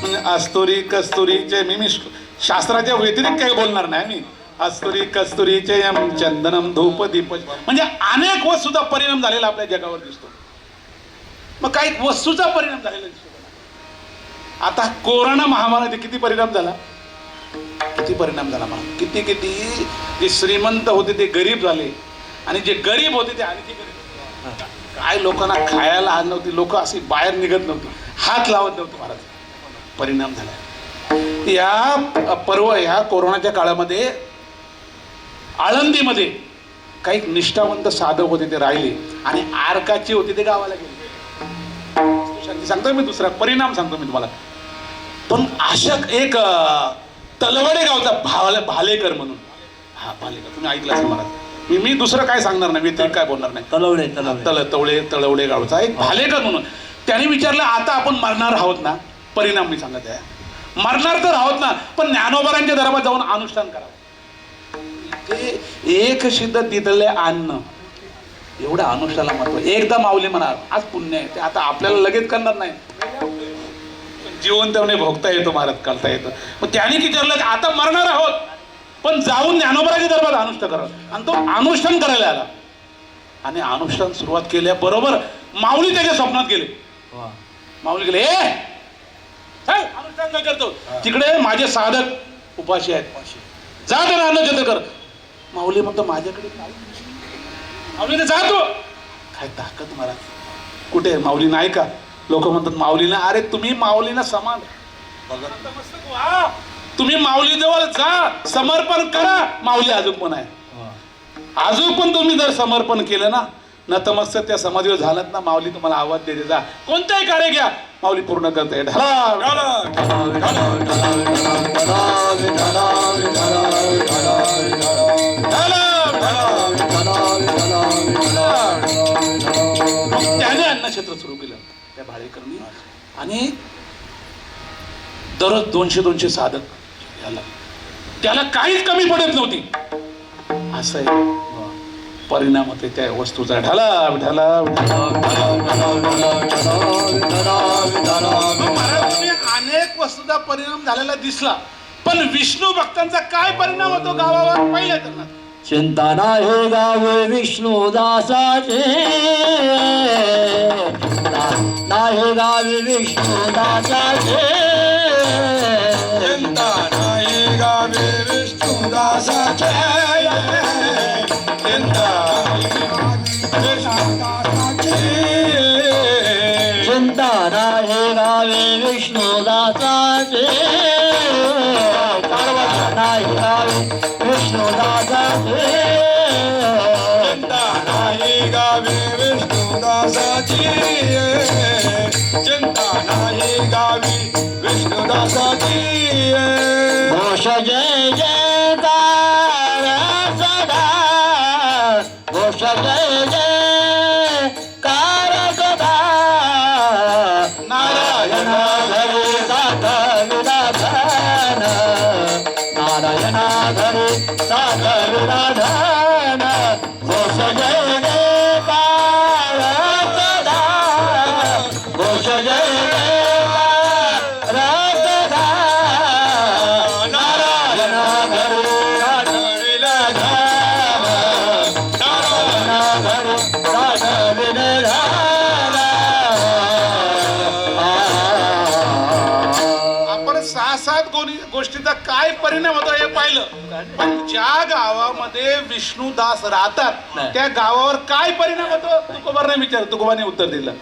म्हणजे अस्तुरी कस्तुरीचे मी शास्त्राच्या व्यतिरिक्त काही बोलणार नाही मी अस्तुरी कस्तुरीचे यम चंदनम धूप दीप म्हणजे अनेक वस्तूचा परिणाम झालेला आपल्या जगावर दिसतो मग काही वस्तूचा परिणाम झालेला दिसतो आता कोरोना महामारीने किती परिणाम झाला किती परिणाम झाला मला किती किती जे श्रीमंत होते ते गरीब झाले आणि जे गरीब होते ते आणखी गरीब काय लोकांना खायला आण नव्हती लोक अशी बाहेर निघत नव्हती हात लावत नव्हते महाराज परिणाम झाला या कोरोनाच्या काळामध्ये आळंदीमध्ये काही निष्ठावंत साधक होते ते राहिले आणि आरकाची होते ते गावाला गेले सांगतो मी दुसरा परिणाम सांगतो मी तुम्हाला पण अशा एक तलवडे गावचा भालेकर म्हणून हा भालेकर तुम्ही ऐकलं असेल महाराज मी दुसरं काय सांगणार नाही व्यतिरिक्त काय बोलणार नाही तळवडे गावचा एक भालेकर म्हणून त्याने विचारलं आता आपण मरणार आहोत ना परिणाम मी सांगत आहे मरणार तर आहोत ना पण ज्ञानोबारांच्या दरबारात जाऊन अनुष्ठान करावं एक सिद्ध तिथले अन्न एवढं अनुष्ठानाला महत्व एकदा माऊली म्हणाल आज पुण्य आहे ते आता आपल्याला लगेच करणार नाही जिवंतपणे भोगता येतो महाराज करता येतं मग त्याने विचारलं आता मरणार आहोत पण जाऊन ज्ञानोबाराच्या दरबारात अनुष्ठान करावं आणि तो अनुष्ठान करायला आला आणि अनुष्ठान सुरुवात केल्याबरोबर माऊली त्याच्या स्वप्नात गेले माऊली गेले अनुष्ठान काय करतो तिकडे माझे साधक उपाशी आहेत जा त्यांना अन्नछत्र कर माऊली म्हणतो माझ्याकडे माऊलीने जातो काय ताकद महाराज कुठे माऊली नाही का लोक म्हणतात माऊलीला अरे तुम्ही माऊलीला समान तुम्ही माऊली जवळ जा समर्पण करा माऊली अजून पण आहे अजून पण तुम्ही जर समर्पण केलं ना नतमस्तक त्या समाधीवर झालात ना माऊली तुम्हाला आवाज देते जा कोणताही कार्य घ्या माऊली पूर्ण करते त्याने अन्नक्षेत्र सुरू केलं त्या भाडेकरनी आणि दररोज 200 साधक त्याला काहीच कमी पडत नव्हती असं आहे परिणाम होते त्या वस्तूचा ढाला अनेक वस्तूचा परिणाम झालेला दिसला पण विष्णू भक्तांचा काय परिणाम होतो गावावर पहिल्या त्यांना चिंता नाही गावे विष्णुदासाचे नाही गावे विष्णुदासाचे चिंता नाही गावे विष्णुदासाचे चिंता नाही गावे विष्णुदासाचे नाही गावे विष्णुदासाचे चिंता नाही गावे विष्णुदासाची चिंता नाही गावी विष्णुदासाची घोष जय जयकार सदा घोष जय जयकार सदा नारायण हरी सागर विराधन नारायण हरी सागर विराधन घोष जय जयकार सदा घोष जय गोष्टीचा काय परिणाम होतो हे पाहिलं पण ज्या गावामध्ये विष्णुदास राहतात त्या गावावर काय परिणाम होतो तुकोबाने विचार तुकोबाने उत्तर दिलं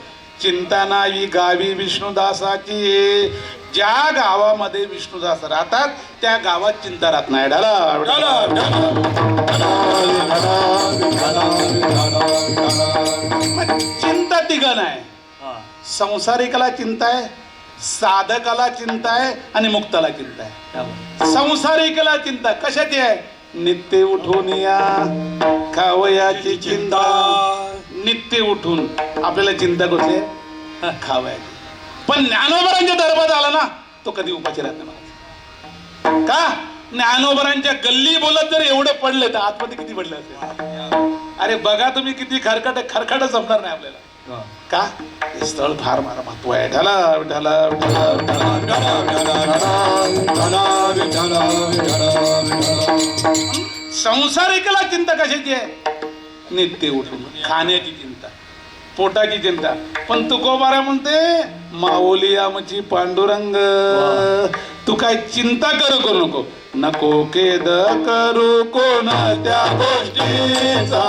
चिंता नाही गावी विष्णुदासाची ज्या गावामध्ये विष्णुदास राहतात त्या गावात चिंता राहत नाही चिंता तिघन आहे संसारिकाला चिंता आहे साधकाला चिंता आहे आणि मुक्ताला चिंता आहे संसारिकाला चिंता कशाची आहे नित्य उठून या खावयाची चिंता. नित्य उठून आपल्याला चिंता कसली खावयाची. पण ज्ञानोबरांच्या दरबारात आला ना तो कधी उपाशी राहत नाही महाराज. का? ज्ञानोबरांच्या गल्ली बोलत जर एवढे पडले तर आतमध्ये किती पडले असेल. अरे बघा तुम्ही किती खरखट संपणार नाही आपल्याला. का? हे स्थळ फार महत्व आहे. ढाला ढाला संसारिकेला चिंता कशाची आहे? नित्य उठून खाण्याची चिंता, पोटाची चिंता. पण तुकोबारा म्हणते माऊली आमची पांडुरंग, तू काय चिंता करू नको. नको खेद करू कोणत्या गोष्टीचा,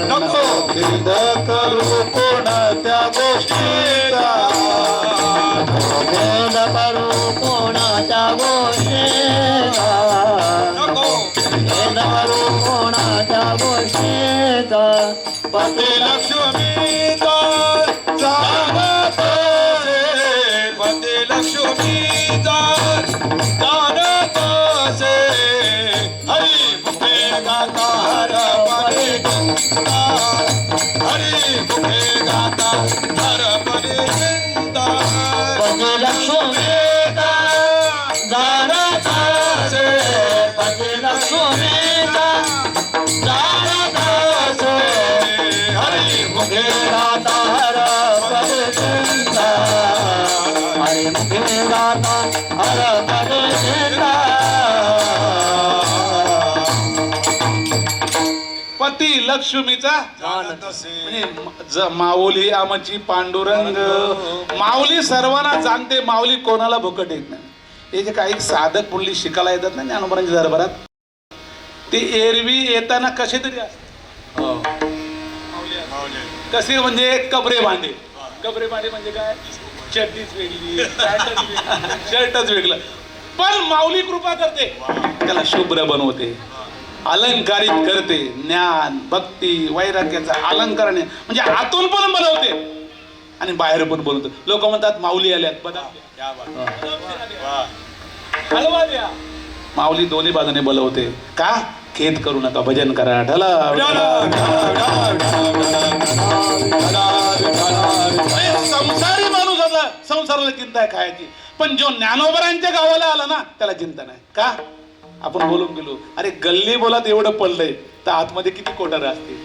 नको खेद करू कोणत्या गोष्टीचा, खेद करू कोणाच्या गोष्टीचा, खेद करू कोणाच्या गोष्टीचा. पती लक्ष्मीचा जाणत असे, पती लक्ष्मीचा जाणत असे. हरी मुखे गाता हर परी चिंता, हरी मुखे गाता हर परी चिंता. पती लक्ष्मीचा जाणत असे, पती लक्ष्मीचा जाणत असे. हरी मुखे गाता हर परी चिंता, हरी मुखे गाता हर परी चिंता. पती लक्ष्मीचा म्हणजे माऊली आमची पांडुरंग. माऊली सर्वांना जाणते, माऊली कोणाला भुकट येत नाही. हे जे काही साधक पुढली शिकायला येतात ना ज्ञानोबरांच्या दरबारात, ते एरवी येताना कसे तरी असतात. कसे म्हणजे कपडे भांडे. कपडे भांडे म्हणजे काय? चड्डीच वेगळी, शर्टच वेगळं. पण माऊली कृपा करते, त्याला शुभ्र बनवते, अलंकारित करते. ज्ञान भक्ती वैराग्याचा अलंकार म्हणजे आतून पण बनवते आणि बाहेर पण बनवते. लोक म्हणतात माऊली आल्यात, हलवा द्या. माऊली दोन्ही बाजूने बोलवते. का? खेद करू नका, भजन करा. ढला संसारी माणूस आता संसाराला चिंता आहे खायची. पण जो ज्ञानोबरांच्या गावाला आला ना त्याला चिंता नाही. का? आपण बोलून गेलो. अरे गल्ली बोलात एवढं पडलंय तर आतमध्ये किती कोटार असतील.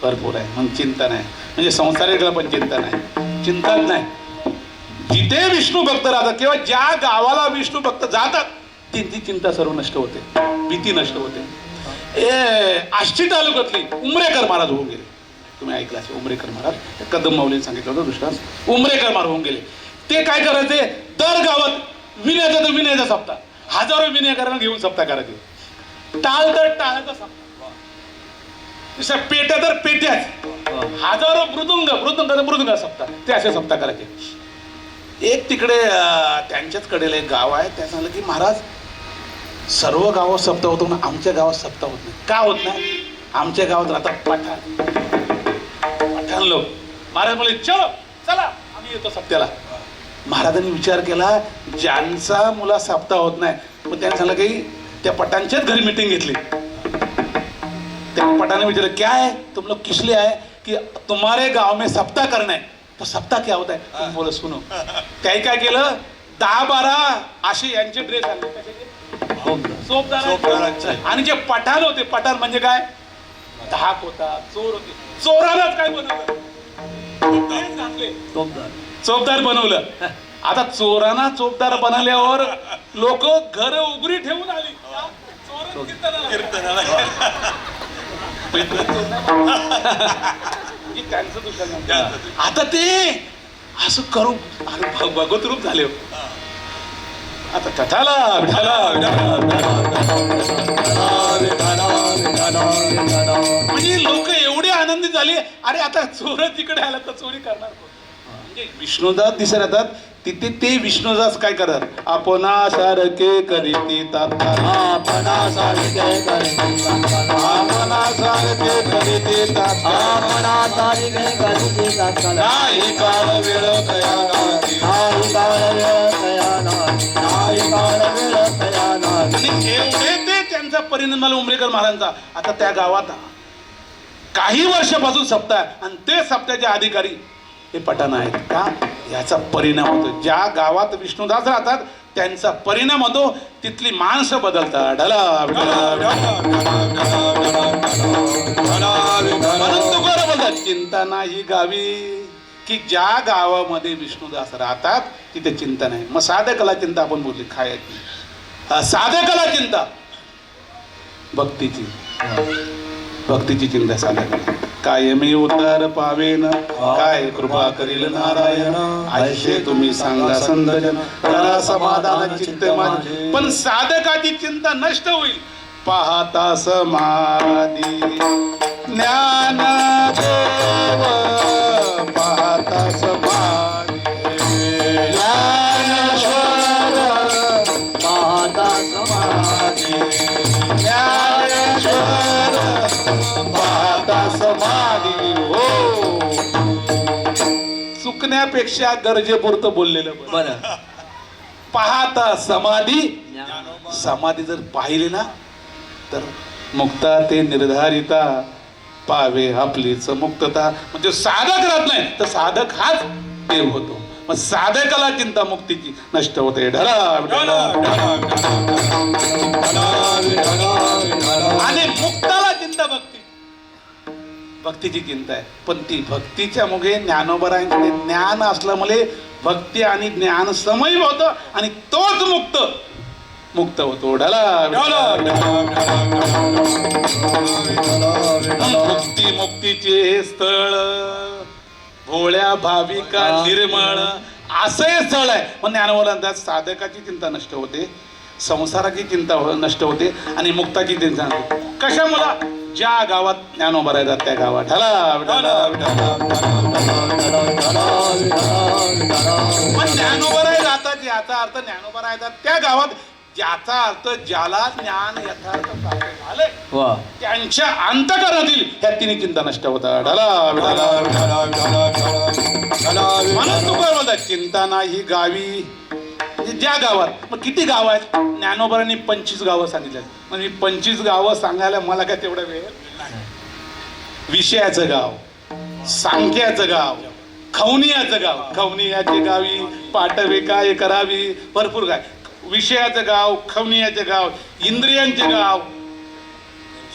भरपूर आहे. मग चिंता नाही. म्हणजे संसारिकला पण चिंता नाही, चिंताच नाही. जिथे विष्णू भक्त राहतात किंवा ज्या गावाला विष्णू भक्त जातात त्यांची चिंता सर्व नष्ट होते, भीती नष्ट होते. आष्टी तालुक्यातली उमरेकर महाराज होऊन गेले. तुम्ही ऐकलं असेल उमरेकर महाराज. कदम माऊलीने सांगितलं होतं दृष्टांत. उमरेकर महाराज होऊन गेले. ते काय करायचे? दर गावात विनयाचा तर विनयाचा सप्ताह, हजारो विनयकरांना घेऊन सप्ताह करायचे. टाळ तर टाळाचा सप्ताह, पेट्या तर पेट्याच, हजारो मृदुंग सप्ताह, ते असे सप्ताह करायचे. एक तिकडे त्यांच्याच कडेला एक गाव आहे. त्या सांगलं की महाराज सर्व गावात सप्ताह होतो ना, आमच्या गावात सप्ताह होत नाही. का होत नाही? आमच्या गावात राहतात पठाण लोक. महाराज बोले चलो चला आम्ही येतो सप्त्याला. महाराजांनी विचार केला ज्यांचा मुला सप्ताह होत नाही, मग त्यांनी सांगलं की त्या पठाणच्याच घरी मीटिंग घेतली. त्या पठाने विचारलं क्या है तुम लोग किस लिए आए? कि तुम्हारे गाव में सप्ताह करना है. तो सप्ताह क्या होता है? तुम बोलो सुनो. त्याही काय केलं 10-12 असे यांचे ड्रेस आणले, सोपदार. आणि जे पठाण होते, पठाण म्हणजे काय? धाक होता, चोर होते. चोरालाच काय बनवलं? चोपदार बनवलं. आता चोरांना चोपदार बनवल्यावर लोक घर उघडी ठेवून आली. त्यांचं दुसरं. आता ते असं करू भगवत रूप झाले. आता कथाला म्हणजे लोक एवढे आनंदित झाले. अरे आता चोर तिकडे आला तर चोरी करणार कोण? म्हणजे विष्णुदास दिसत राहतात तिथे ते विष्णुदास काय करतात? आपणासारखे करीती तात्काळ, आपणासारखे करीती तात्काळ, आपणासारखे करीती तात्काळ, आपणासारखे करीती तात्काळ. नाही काळ वेळ तया नाती, नाही काळ वेळ तया नाती, नाही काळ वेळ तया नाती. आणि एवढे ते त्यांचा परिणाम झाला उमरेकर महाराजांचा. आता त्या गावात काही वर्षापासून सप्ताह आहे आणि ते सप्त्याचे अधिकारी हे पठाण आहेत का. याचा परिणाम होतो. ज्या गावात विष्णुदास राहतात त्यांचा परिणाम होतो. तिथली माणसं बदलतात. बोलतात चिंता नाही गावी, की ज्या गावामध्ये विष्णुदास राहतात तिथे चिंता नाही. मग साधकाला चिंता आपण बोलली खायची. साधकाला चिंता भक्तीची, भक्तीची चिंता साधकाला. कायमी उतार पावेन काय कृपा करील नारायण. आयशे तुम्ही सांगा संतजन करा समाधान चित्त माझे. पण साधकाची चिंता नष्ट होईल पाहता समाधी ज्ञान देव. पाहता समाधी ज्ञानेश्वर. पाहता समाधी ज्ञानेश्वर. पाहता समाधी. हो, चुकण्यापेक्षा गरजेपुरतं बोललेलं बरं. बरं. पाहता समाधी. समाधी जर पाहिली ना तर मुक्ता ते निर्धारिता पावे आपलीच मुक्तता. म्हणजे साधक राहत नाही तर साधक हाच देव होतो. मग साधकाला चिंता मुक्तीची नष्ट होते. आणि मुक्ताला चिंता भक्ती, भक्तीची चिंता आहे. पण ती भक्तीच्या मुळे ज्ञानोबरायांकडे ज्ञान असल्यामुळे भक्ती आणि ज्ञान समय होतं आणि तोच मुक्त मुक्त होतो. मुक्ती मुक्तीचे हे स्थळ भोळ्या भाविका निर्मळ असं हे स्थळ आहे. पण ज्ञानोबरांचा साधकाची चिंता नष्ट होते, संसाराची चिंता नष्ट होते आणि मुक्ताची चिंता नष्ट. कशामुळं? ज्या गावात ज्ञानोबा राहतात त्या गावात ज्ञानोबा राहतात. याचा अर्थ ज्ञानोबा राहतात त्या गावात, ज्याचा अर्थ ज्याला ज्ञान यथार्थ प्राप्त झाले त्यांच्या अंतःकरणातील ह्या तिन्ही चिंता नष्ट होतात. म्हणून तू काय बोलतात चिंता नाही गावी. म्हणजे ज्या गावात, मग किती गाव आहेत? ज्ञानोबांनी 25 गावं सांगितलं. म्हणजे 25 गावं सांगायला मला काय तेवढा वेळ नाही. विषयाचं गाव, सांख्याचं गाव, खवनियाचं गाव, खवनियाचे गावी पाठवे काय करावी, भरपूर काय. विषयाचं गाव, खवनियाचं गाव, इंद्रियांचे गाव,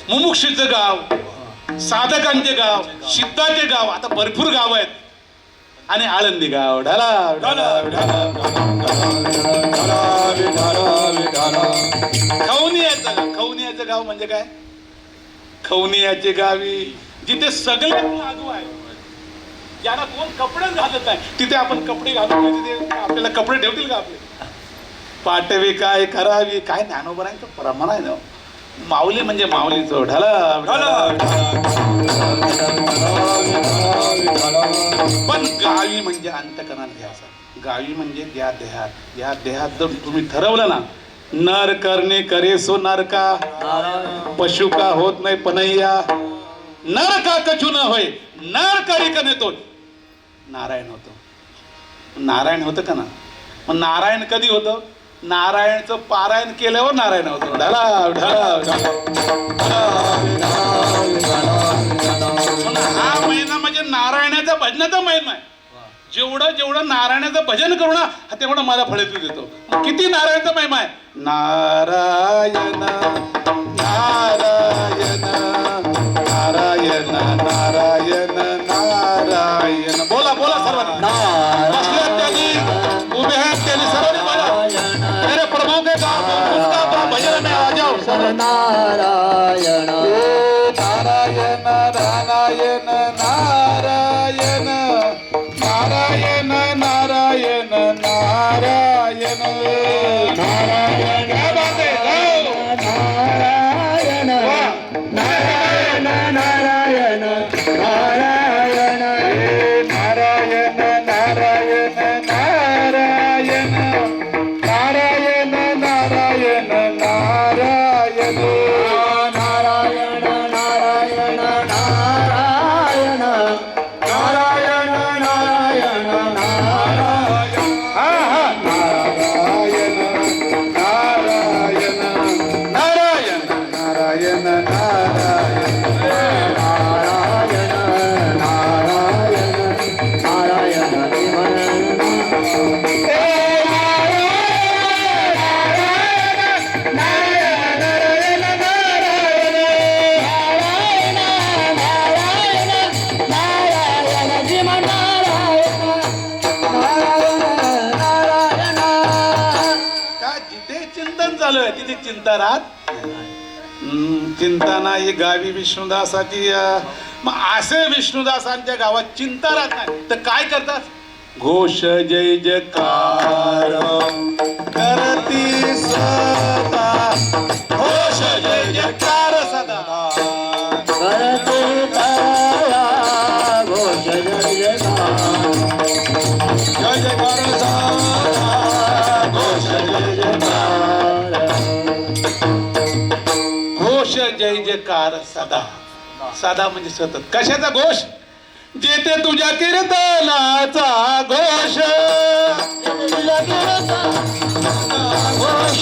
मुमुक्षीचं गाव, साधकांचे गाव, सिद्धाचे गाव, आता भरपूर गाव आहेत. आणि आळंदी गाव. खवनियाचं गाव म्हणजे काय? खवनियाचे गावी जिथे सगळे लागू आहे. ज्यांना कोण कपडे घालत नाही तिथे आपण कपडे घालू. तिथे आपल्याला कपडे ठेवतील का आपले? पाठवे काय करावी. काय ज्ञानोबरांचं प्रमाण आहे ना. माऊली म्हणजे माऊलीचं. पण गावी म्हणजे अंतकरणात घ्यायचा. गावी म्हणजे ज्या देहात, या देहात जर तुम्ही ठरवलं ना नर करणे करे सो नर का, पशु का होत नाही पनैया, नर का कछु न होय, नर करी का नेतो नारायण होतो. नारायण होतं का ना. मग नारायण कधी होतं? नारायणचं पारायण केल्यावर नारायण होतो. हा महिना म्हणजे नारायणाचा भजनाचा महिना आहे. जेवढं जेवढं नारायणाचं भजन करू ना तेवढं मला फळेतू देतो. किती नारायणाचा महिमा आहे. नारायण नारायण नारायण नारायण नारायण. बोला बोला सर्वांना. बसल्यात त्यांनी, उभे आहेत त्यांनी, सर्वांनी बोला. मेरे प्रभु के गाँव भजन में आ जाओ. नारायण नारायण नारायण नारायण नारायण नारायण नारायण नारायण. क्या बात है. नारायण नारायण नारायण नारायण नारायण नारायण नारायण नारायण नारायण नारायण नारायण नारायण नारायण नारायण नारायण नारायण. हा हा नारायण नारायण नारायण का जिथे चिंतन चालू आहे तिथे चिंता राहत चिंता नाही गावी विष्णुदासाची मग असे विष्णुदासांच्या गावात चिंता राहत नाही तर काय करतात घोष जय जयकार करती सदा घोष जय जयकार सदा करते तारा घोष जय जयकार जय जयकार सदा घोष जय जयकार घोष जय जयकार सदा सदा म्हणजे सतत कशाचा घोष जेथे तुझ्या कीर्तनाचा घोष घोष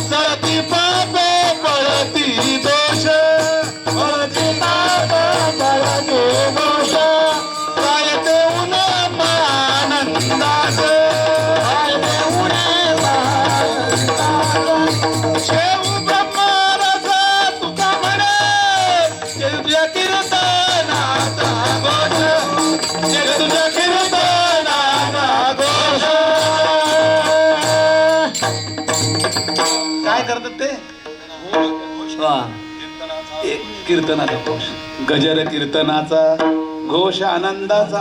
सरती पाप पळती दोष पळती पाप पळती दोष काय देऊन आनंदास काय देऊन शेव ब्रह्मरसा तुका म्हणे तुझ्या कीर्तनाचा घोष तुझ्या कीर्तनाचा घोष काय करतात ते एक कीर्तनाचा घोष गजर कीर्तनाचा घोष आनंदाचा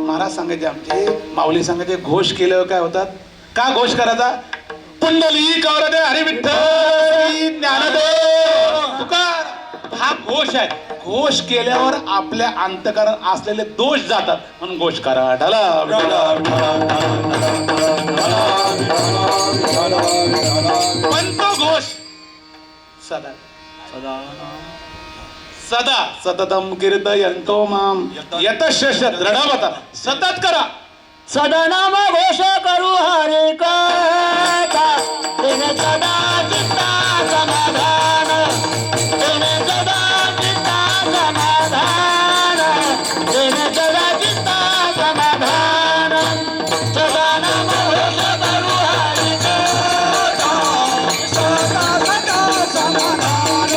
महाराज सांगायचे आमचे माऊली सांगायचे घोष केल्यावर काय होतात का घोष करायचा पुंडली कौरदे हरी विठ्ठल ज्ञानदेव तुकार हा घोष आहे घोष केल्यावर आपल्या अंतकरण असलेले दोष जातात म्हणून घोष करा ढला पण तो घोष सदा सदा सततम कीर्तयन्तो माम यतशश दृढवता सतत करा सदा नाम घोष करू हरे कथा तेने सदा चित्ता समाधान तेने सदा चित्ता समाधान तेने सदा चित्ता समाधान सदा नाम घोष करू हरे कथा सदा सदा समाधान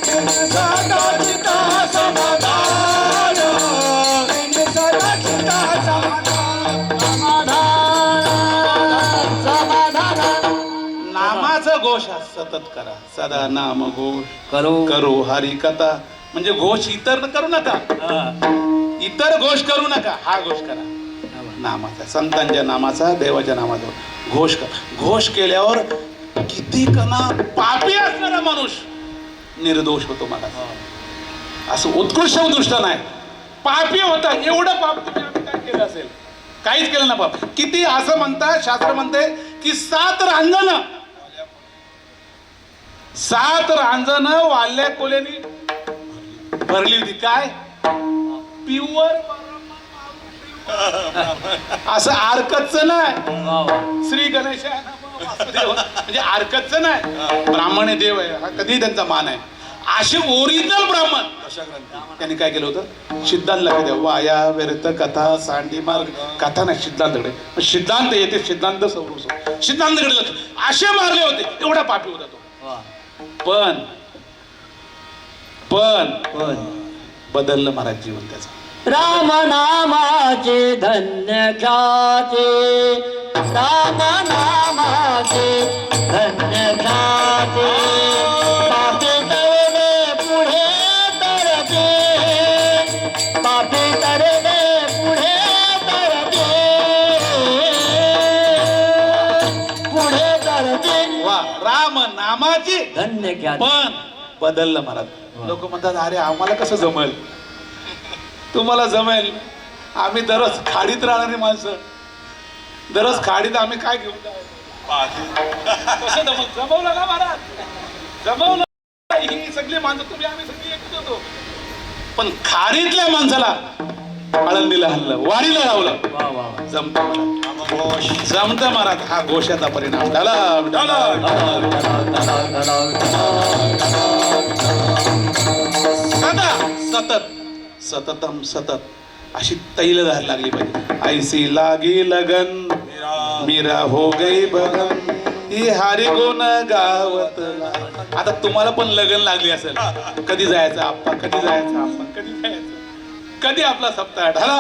तेने सदा चित्ता समाधान तेने सदा चित्ता समाधान नामाचा घोष हा सतत करा सदा नाम घोष करू करू हरी कथा म्हणजे घोष इतर करू नका इतर घोष करू नका हा घोष करा नामाचा संतांच्या नामाचा देवाच्या नामाचा घोष करा घोष केल्यावर किती कना पापी असणारा माणूस निर्दोष होतो मला असं उत्कृष्ट उद्दिष्ट नाही पापी होता एवढं पाप तुम्ही आम्ही काय केलं असेल काहीच केलं ना पाप किती असं म्हणतात शास्त्र म्हणते की 7 रांजण वाल्या कोल्यानी भरली होती काय प्युअर असं आरकतच नाही श्री गणेश म्हणजे आरकतच नाही ब्राह्मण आहे देव आहे हा कधी त्यांचा मान आहे असे ओरिजिनल ब्राह्मण त्यांनी काय केलं होतं सिद्धांत द्या वाया व्यर्थ कथा सांडी मार्ग कथा नाही सिद्धांतकडे सिद्धांत येते सिद्धांत सौरस सिद्धांतकडे लक्ष असे मारले होते एवढा पापी होता तो पण बदललं महाराज जीवन त्याचं राम नामाचे धन्य ख्याते राम नामाचे धन्य ख्याते पापी तरले पुढे तरते पापी तरले पुढे तरते वा राम नामाची धन्य ख्याते पण बदललं महाराज लोक म्हणतात अरे आम्हाला कसं जमेल तुम्हाला जमेल आम्ही दररोज खाडीत राहणारी माणसं दररोज खाडीत आम्ही काय घेऊन कसं जमवलं ना महाराज जमवलं ही सगळी माणसं तुम्ही आम्ही सगळी एकच होतो पण खाडीतल्या माणसाला आळंदीला हल्लं, वारीला लावलं, वा वा वा. जमत महाराज, जमत महाराज. हा घोषाचा परिणाम झाला. सदा सतत सततम सतत अशी तैल धार लागली पाहिजे. ऐसी लागी लगन मीरा हो गई बगन ही हरी गुण गावतला. आता तुम्हाला पण लगन लागली असेल. कधी जायचं आप्पा, कधी जायचं आप्पा, कधी जायचं, कधी आपला सप्ताह ढला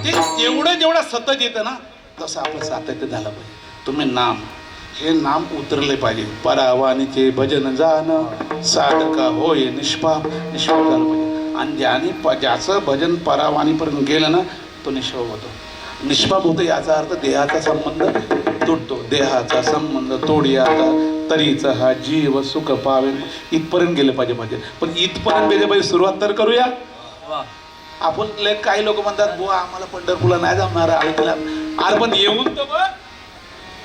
ते जेवढं सतत येतं ना तसं आपलं सातत्य झालं पाहिजे. तुम्ही नाम, हे नाम उतरले पाहिजे. परावानीचे भजन जाणं साधका होय निष्पाप, निष्पाप झालं पाहिजे. आणि ज्याचं भजन परावानीपर्यंत गेलं ना तो निष्पाप होतो. निष्पाप होतो याचा अर्थ देहाचा संबंध तुटतो. देहाचा संबंध तोडी आता तरीचा हा जीव सुख पावे, इथपर्यंत गेलं पाहिजे भजन. पण इथपर्यंत गेले पाहिजे, सुरुवात तर करूया. वा. आपण काही लोक म्हणतात बुवा आम्हाला पंढरपूरला नाही जमणार आळंदीला. अरे पण येऊन तर बघ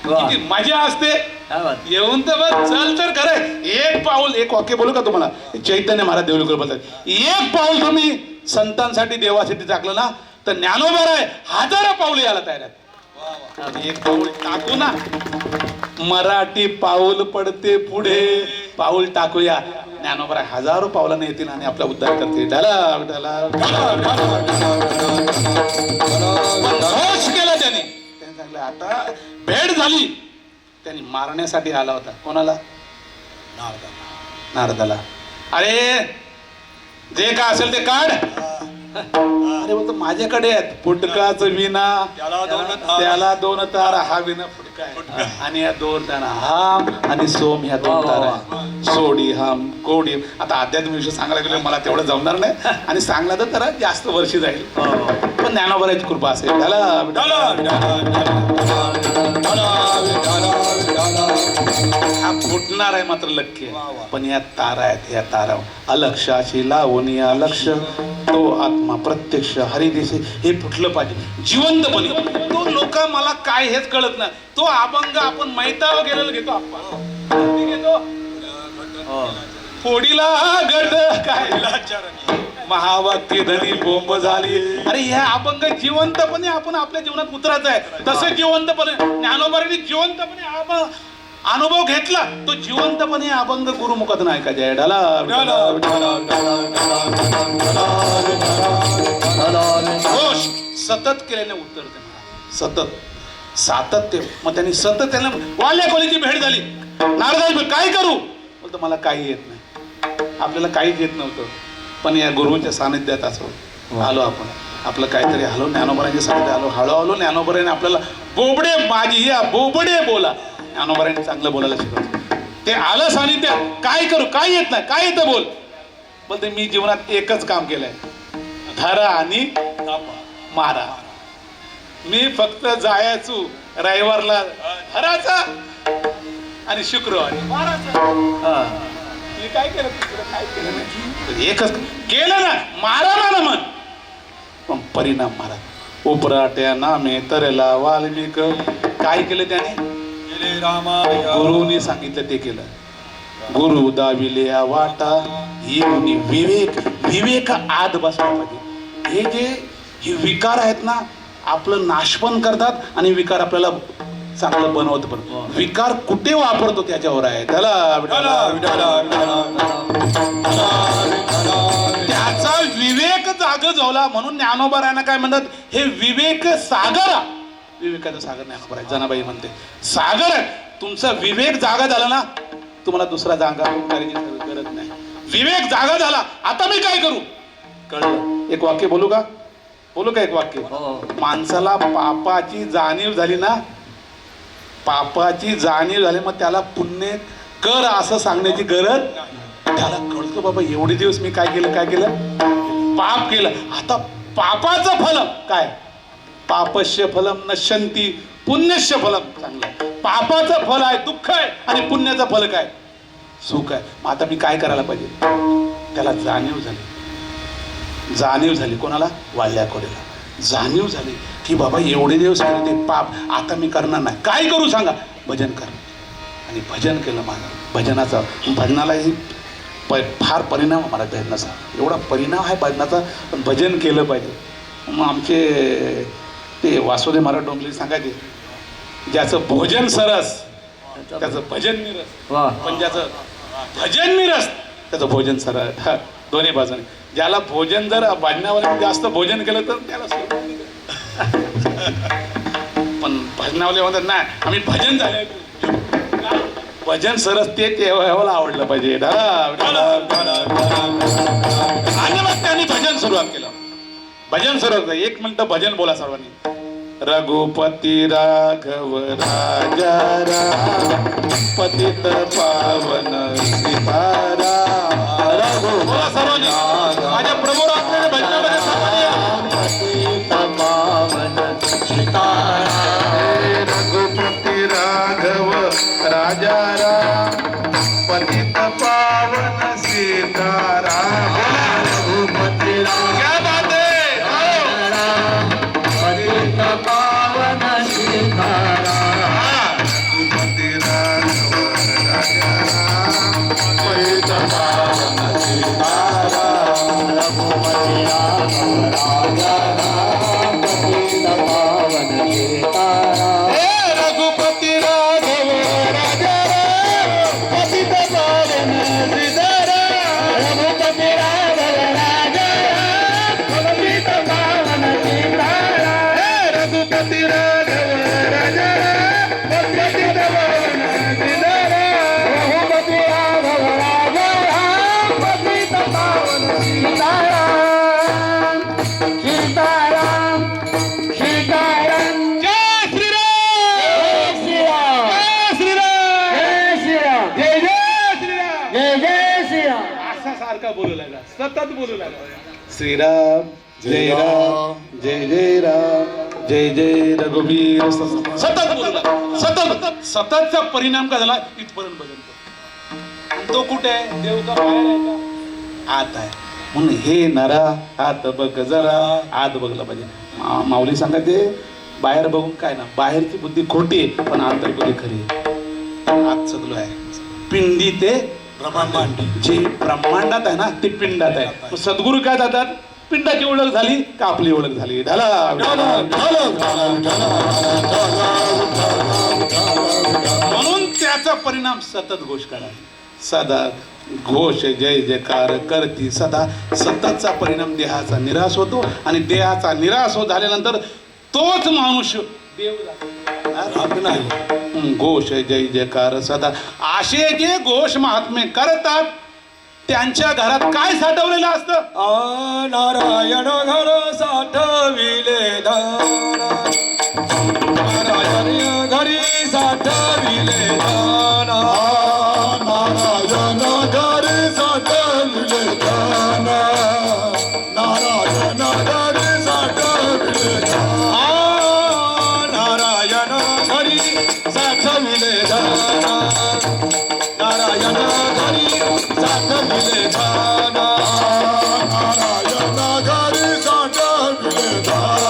वा. किती मजा असते. काय बात. येऊन तर बघ, चल तर खरं. एक पाऊल, एक वाक्य बोलू का तुम्हाला? चैतन्य महाराज देवलीकर बोलतात, एक पाऊल तुम्ही संतांसाठी देवासाठी टाकलं ना तर ज्ञानोबा आहे हजारो पाऊल यायला तयार आहेत. एक पाऊल टाकू ना. मराठी पाऊल पडते पुढे, पाऊल टाकूया. ज्ञानोबा हजारो पावलाने येतील आणि आपला उद्धार करतील. केला त्याने सांगितलं आता भेट झाली. त्यांनी मारण्यासाठी आला होता. कोणाला? नारदाला. अरे जे का असेल ते काढ. अरे बोलतो माझ्याकडे आहेत. फुटकाच विना त्याला 2 तार, हा विना फुटका आहे. आणि या 2 तारा हाम आणि सोम, ह्या 2 तारा सोडी हाम कोडी. आता अध्यात्मिक विषय सांगायला गेलं मला तेवढं जमणार नाही आणि सांगला तर जरा जास्त वर्षी जाईल. पण ज्ञानोबाची कृपा असेल. हा फुटणार आहे मात्र लक्ष्य. पण या तारा आहेत, या तारा अलक्षाशी लावून या लक्ष तो आत्मा प्रत्यक्ष हरिदेशी हे फुटलं पाहिजे जिवंतपणे. तो लोक मला काय हेच कळत नाही. तो अभंग आपण मैताव गेलेला घेतो. आपण घेतो फोडीला गड काय महावाक्य धनी बोंब झाली. अरे ह्या अभंग जिवंतपणे आपण आपल्या जीवनात उतरायचं आहे. तसं जिवंतपणे ज्ञानोबांनी जिवंतपणे अनुभव घेतला. तो जिवंतपणे अभंग गुरुमुखातून ऐकायचा आहे. घोष सतत केल्याने उत्तर सतत सातत्य. मग त्यांनी सतत त्यांना वाल्या कोलीची भेट झाली. नारदाची काय करू बोलतो मला काही येत नाही. आपल्याला काहीच येत नव्हतं. पण या गुरुच्या सानिध्यात असो आलो आपण. आपलं काहीतरी हलो ज्ञानोबरांच्या सानिध्यात आलो. हळूहळू ज्ञानोबराने आपल्याला बोबडे माझी या बोबडे बोला. ज्ञानोबरांनी चांगलं बोलायला शिकवलं. ते आलं सानिध्यात. काय करू, काय येत नाही, काय येतं बोल. बोलते मी जीवनात एकच काम केलंय, धरा आणि मारा. मी फक्त जायचो रविवारला धराचा आणि शुक्रवारी माराचा. मी काय केलं, काय केलं नाही. एकच केलं ना, मारा ना मन. पण परिणाम मारा. उपराट्या नामे तरला वाल्मिक. काय केलं त्याने? गुरुनी सांगितलं ते केलं. गुरु दाविले वाटा येऊनी विवेक. विवेक आत बसला पाहिजे. हे जे हे विकार आहेत ना आपलं नाश पण करतात आणि विकार आपल्याला चांगलं बनवत पण. विकार कुठे वापरतो त्याच्यावर आहे. त्याचा विवेक जाग झाला म्हणून ज्ञानोबा काय म्हणतात, हे विवेक सागर. विवेकाचा सागर ज्ञानोबा आहे. जनाबाई म्हणते सागर आहे. तुमचा विवेक जागा झाला ना तुम्हाला दुसरा जागा करायची गरज नाही. विवेक जागा झाला. आता मी काय करू कळलं. एक वाक्य बोलू का? बोलू का एक वाक्य? माणसाला पापाची जाणीव झाली ना, पापाची जाणीव झाली मग त्याला पुण्य कर असं सांगण्याची गरज. त्याला कळतो बाबा एवढे दिवस मी काय केलं, काय केलं, पाप केलं. आता पापाचं फल काय? पापस्य फलम नश्यन्ति पुण्यस्य फलम. चांगलं. पापाचं फल आहे दुःख आहे आणि पुण्याचं फल काय? सुख आहे. मग आता मी काय करायला पाहिजे? त्याला जाणीव झाली. जाणीव झाली कोणाला? वाल्या कोल्याला जाणीव झाली की बाबा एवढे दिवस केले ते पाप, आता मी करणार नाही. काय करू सांगा? भजन कर. आणि भजन केलं माझं. भजनाचा भजनालाही फार परिणाम आहे मला भजनाचा, एवढा परिणाम आहे भजनाचा. पण भजन केलं पाहिजे. मग आमचे ते वासुदेव महाराज डोंगरे सांगायचे, ज्याचं भोजन सरस त्याचं भजन निरस, वा पण ज्याचं भजन निरस त्याचं भोजन सरस. हा, दोन्ही बाजूने. ज्याला भोजन जर भजनावर जास्त भोजन केलं तर त्याला पण भजनावले म्हणतात नाही आम्ही भजन झाले. भजन सरस ते तेव्हा आवडलं पाहिजे. आणि मग त्यांनी भजन सुरुवात केलं. भजन सुरुवात. 1 मिनिट भजन बोला सर्वांनी. रघुपती राघव राजा राम पतित पावन सीताराम. रघु बोला सर्वांनी. माझ्या प्रभू रामने भजनामध्ये पतित पावन सीताराम. रघुपती राघव राजा राम पतित पावन सीताराम. रघुपती राम क्या बात है. पतित पावन सीताराम. रघुपती राघव राजा राम पतित पावन सीताराम. रघुपति राघव राजा राम पतित पावन सीताराम. रघुपती राघव राजा राम पतित पावन सीताराम. रघुपति राघव राजा राम पतित पावन सीताराम. रघुपती राघव राजा राम पतित पावन सीताराम. रघुपति राघव राजा राम पतित पावन सीताराम. सीताराम सीताराम. जय श्रीराम. जय श्रीराम. जय श्रीराम. जय श्रीराम. जय जय श्रीराम. जय जय श्रीराम. असा सारखा बोलू लागला, सतत बोलू लागला. श्रीराम जय राम जय जय राम जय जय रघुवीर. सतत बोलू लागला. सतत सततचा परिणाम काय झाला इथपर्यंत भजन करतो. तो कुठे आहे देव का बाहेर आहे का आत आहे. म्हणून हे नरा आत बघ जरा आत बघलं पाहिजे. माऊली सांगायचे बाहेर बघून काय ना, बाहेरची बुद्धी खोटी आहे पण आंतर बुद्धी खरी आहे. आत सगळं आहे. पिंडी ते ब्रह्मांड. जे ब्रह्मांडात आहे ना ते पिंडात आहे. मग सद्गुरू काय जातात, पिंडाची ओळख झाली का आपली ओळख झाली. म्हणून त्याचा परिणाम सतत घोष करा. सदा घोष जय जयकार करती सदा. सततचा परिणाम देहाचा निराश होतो आणि देहाचा निराश झाल्यानंतर तोच मनुष्य देव नाही. घोष जय जयकार सदा. असे जे घोष महात्मे करतात त्यांच्या घरात काय साठवलेलं असतं. नारायण घर साठविले दान. नारायण घरी साठविले दान. नारायण घरी साठविले दान. नारायण घरी साठविले दान. नारायण घरी साठविले दान. नारायण घरी साठविले दान. नारायण घरी साठविले दान.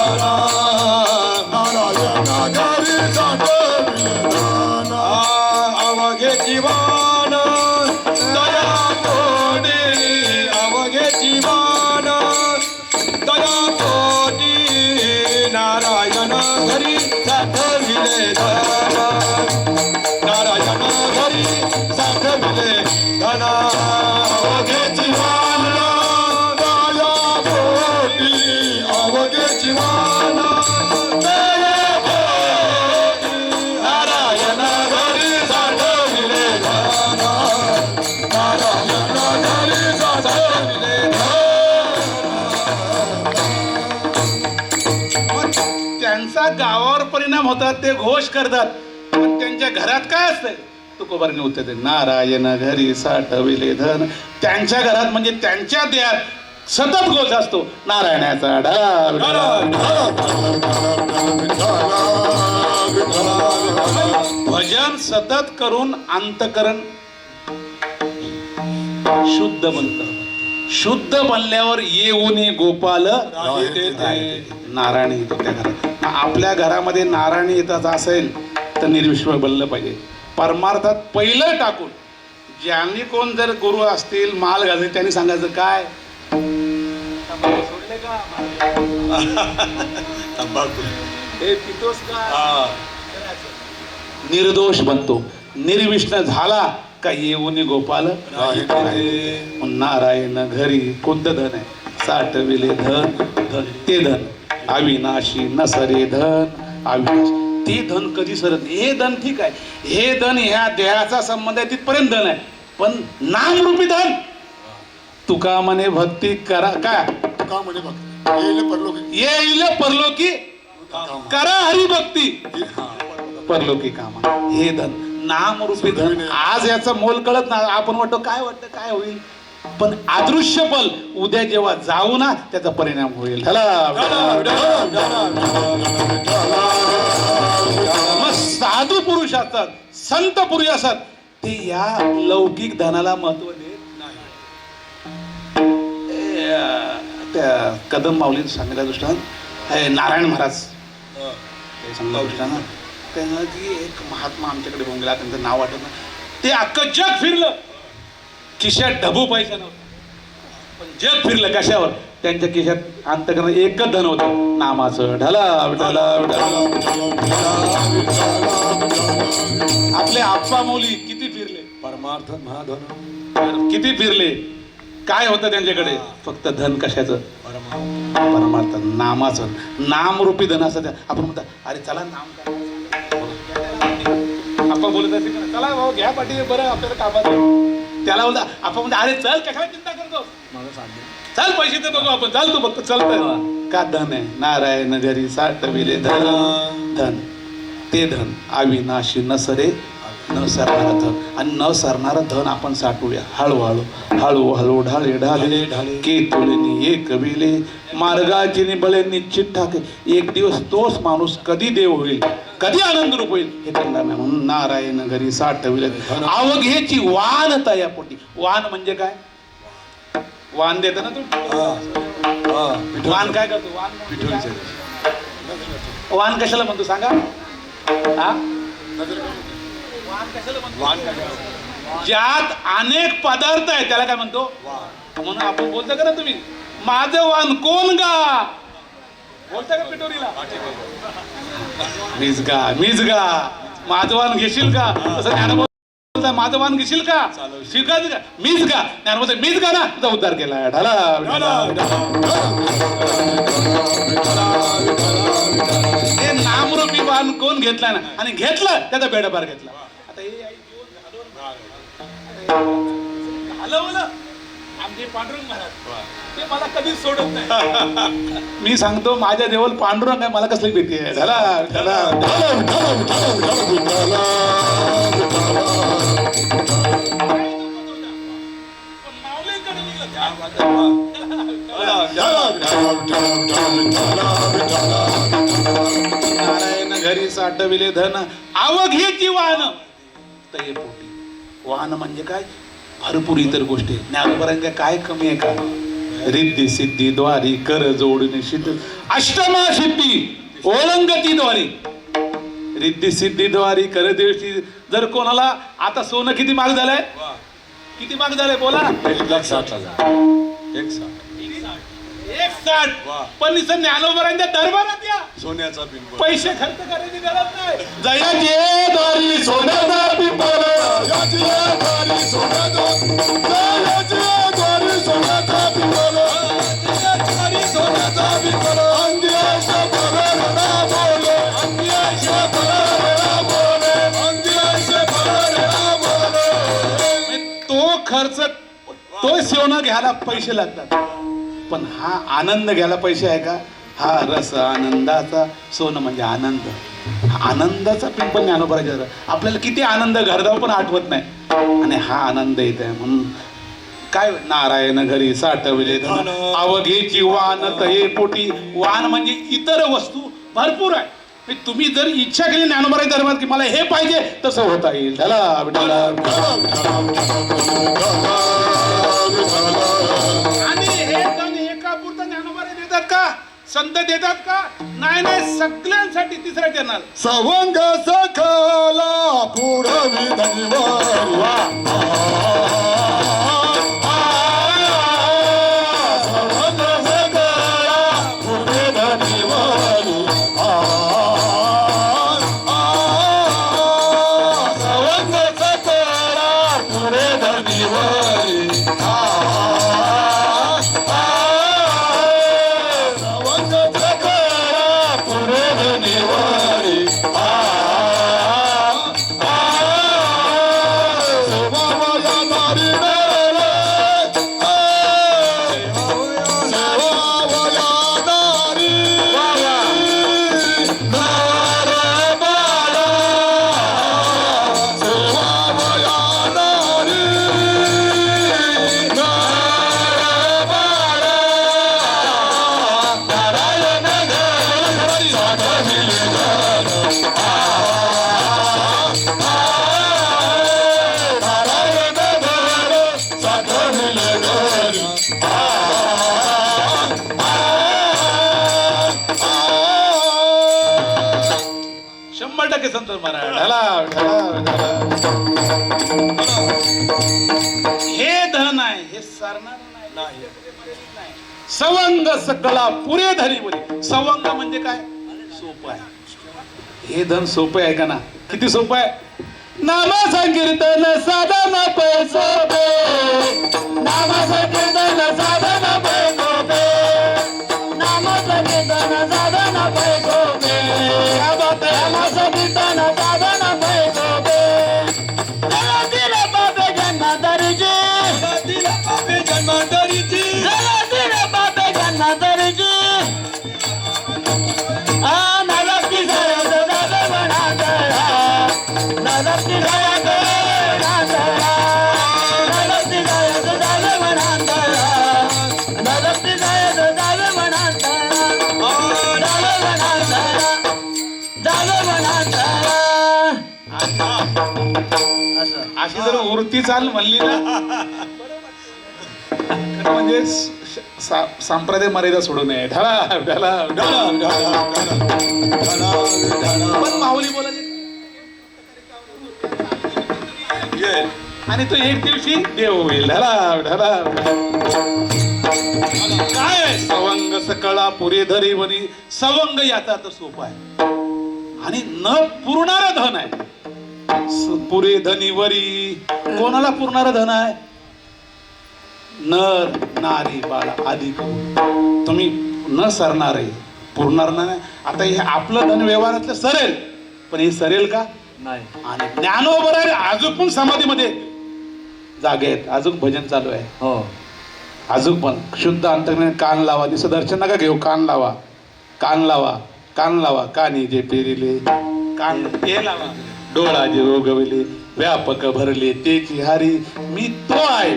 नारायण घरी साठविले दान. अवघे जीवन दया कोटी. अवघे जीवन दया कोटी. नारायण घरी साठविले दान. नारायण घरी साठविले दान. अवघे जीवन दया कोटी. अवघे जीवन दया कोटी. नारायण घरी साठविले दान. नारायण घरी साठविले मग त्यांचा गावावर परिणाम होतात, ते घोष करतात. पण त्यांच्या घरात काय असतंय तुकोबाराने उत्तर दे. नारायण घरी साठविले धन. त्यांच्या घरात म्हणजे त्यांच्या देहात सतत घोष असतो नारायणाचा डाव. भजन सतत करून अंतकरण शुद्ध बनतं. शुद्ध बनल्यावर येऊन गोपाल नारायण येतो त्या घरात. आपल्या घरामध्ये नारायण येतात असेल तर निर्विश्व बनलं पाहिजे. परमार्थात पहिलं टाकून ज्यांनी कोण जर गुरु असतील माल घालले त्यांनी सांगायचं काय सोडले का तंबाखू हे पितोस का निर्दोष बनतो निर्विष्ण झाला का येऊन गोपाल नारायण घरी कोणतं धन आहे साठविले धन धन ते धन अविनाशी नसरे धन अविनाशी ते धन कधी सरत हे धन ठीक आहे हे धन ह्या देहाचा संबंध आहे तिथपर्यंत धन आहे पण नामरूपी धन तुका म्हणे भक्ती करा काय तुका म्हणे भक्ती येईल परलोकी करा हरिभक्ती परलोकी कामा हे धन नामरूपी धन आज याचं मोल कळत ना आपण वाटतो काय होईल पण अदृश्य फल उद्या जेव्हा जाऊ ना त्याचा परिणाम होईल मग साधू पुरुष असतात संत पुरुष असतात ते या लौकिक धनाला महत्व देत नाही त्या कदम माऊलीने सांगितल्या दृष्टांत नारायण महाराज सांगितल्या दृष्टांत त्यांना की एक महात्मा आमच्याकडे होऊन गेला त्यांचं नाव वाटत ना ते अख्खं जग फिरलं खिशात ढबू पैसा नव्हता पण जग फिरलं कशावर त्यांच्या खिशात अंतकरण एकच धन होतं नामाचं ढला ढला आपले आप्पा मौली किती फिरले परमार्थ महाधन किती फिरले काय होतं त्यांच्याकडे फक्त धन कशाचं परमार्थ नामाचं नामरूपी धन असं आपण म्हणता अरे चला नाम आपण बोलत असेल ना चला भाऊ घ्या पाठी बरं आपल्याला कामात त्याला बोलता आपण म्हणता अरे चल कशाला चिंता करतो चल पैसे तर बघू आपण चाल तू फक्त चलतोय का धन आहे नारायण घरी साठविले धन धन ते धन अविनाशी नसरे न सरणारं धन आणि न सरणारं धन आपण साठवूया हळूहळू हळूहळू ढाळे ढाले ढाले केतुलेनी एक विले मार्गाची निबळे निश्चित ठाके एक दिवस तोच माणूस कधी देव होईल कधी आनंद रूप होईल हे त्यांना म्हणून नारायण घरी साठविले अवघेची वान तयापोटी वान म्हणजे काय वान देतं ना तू वान काय करतो वान कशाला म्हणतो सांगा हा वान कशाला म्हणतो ज्यात अनेक पदार्थ आहे त्याला काय म्हणतो म्हणून आपण बोलतो का ना तुम्ही माझं वान कोण गा बोलता का पिटोरीला मीच गा माझं वान घेशील का असं ज्ञानोबा माझं वान घेशील का शिकायचं का मीच गा ज्ञानोबा मीच गा ना तुझा उद्धार केला हे नामरूपी वान कोण घेतला ना आणि घेतलं त्याचा बेडापार घेतला आता हे घालवलं आमचे पांडुरंग महाराज ते मला कधीच सोडत नाही मी सांगतो माझ्या देवल पांडुरंग आहे मला कसली भीती आहे नारायण घरी साठविले धन अवघेची वाहन तये पोटी वाहन म्हणजे काय भरपूर इतर गोष्टी ज्ञानोबरांच्या काय कमी आहे का रिद्धी सिद्धी द्वारी कर जोडणी सिद्ध अष्टमा सिद्धी ओळंगती द्वारी रिद्धी सिद्धी द्वारी कर देवशी जर कोणाला आता सोनं किती महाग झालंय किती महाग झालंय बोला 1,60,000 पण ज्ञानोबरांच्या दरबारात या सोन्याचा बिंब पैसे खर्च करायची गरज नाही जयाचे द्वारी सोन्याचा पिंपळ तो खर्च तो सोनं घ्यायला पैसे लागतात पण हा आनंद घ्यायला पैसे आहे का हा रस आनंदाचा सोनं म्हणजे आनंद आनंदाचा पिंपल ज्ञानोबराच्या आपल्याला किती आनंद घरदाव पण आठवत नाही आणि हा आनंद येत आहे म्हणून काय नारायण घरी साठविले धन अवघेची वान तये पोटी वान म्हणजे इतर वस्तू भरपूर आहे तुम्ही जर इच्छा केली ज्ञानोबराच्या दरबारात की मला हे पाहिजे तसं होता येईल त्याला आणि हे धन एका पुरतं ज्ञानोबरा देतात का संत देतात का? नाही नाही, सगळ्यांसाठी तिसऱ्या चरणाला. सवंग सकला पुरवी धनिवारी सवंग सकला पुरवी धनिवारी सवंग सकला पुरे धनिवारी सवंग सकला पुरे धनिवारी सेवावया नारी मेरे सेवावया नारी नार बाळा सेवावया नारी नार बाळा नारायण हरी साधविले नारायण साधविले शंभर टक्के संतोष महाराज. ढला, ढला, ढला. हे धन आहे, हे सारणार नाही. सवंग सकला पुरे धरीवरी. सवंग म्हणजे काय? सोपं आहे. हे धन सोपं आहे का ना? किती सोपं आहे? नाम संकीर्तन साधन पैसोबे, नाम संकीर्तन साधन पैसोबे, नाम संकीर्तन साधन पैसोबे, नाम संकीर्तन साधन पैसोबे. जगातील पापे जन्मदरीची, जगातील पापे जन्मदरीची, जगातील पापे जन्मदरीची. नरकी जयत जागे वनांतरा, नरकी जयत वनांतरा, नरकी जयत जागे वनांतरा, नरकी जयत जागे वनांतरा, जागे वनांतरा, जागे वनांतरा. अशी जर वृत्ती चाल म्हणली ना, म्हणजे सांप्रदाय मर्यादा सोडू नये. ढळा ढळा ढळा पण माऊली बोलायचे आणि तो एक दिवशी देव होईल. ढळा ढळा काय आहे? सवंग सकळा पुरे धरी बनी. सवंग याचा अर्थ सोपा आहे आणि न पुरणारा धन आहे. पुरे धनीवरी. कोणाला पुरणारा धन आहे? नर नारी बाळा आदी करून. तुम्ही न सरणार आहे, पुरणार नाही. आता हे आपलं धन व्यवहारातलं सरेल, पण हे सरेल का? नाही. आणि ज्ञानोबर आहे अजून पण समाधीमध्ये जागे आहेत. अजून भजन चालू आहे. हो. अजून पण शुद्ध अंतर्गत कान लावा. दिसं दर्शन नका घेऊ. कान लावा, कान लावा, कान लावा. कानी जे पेरिले कान ते लावा. डोळा जे रोगविले व्यापक भरले तेची हारी. मी तो आहे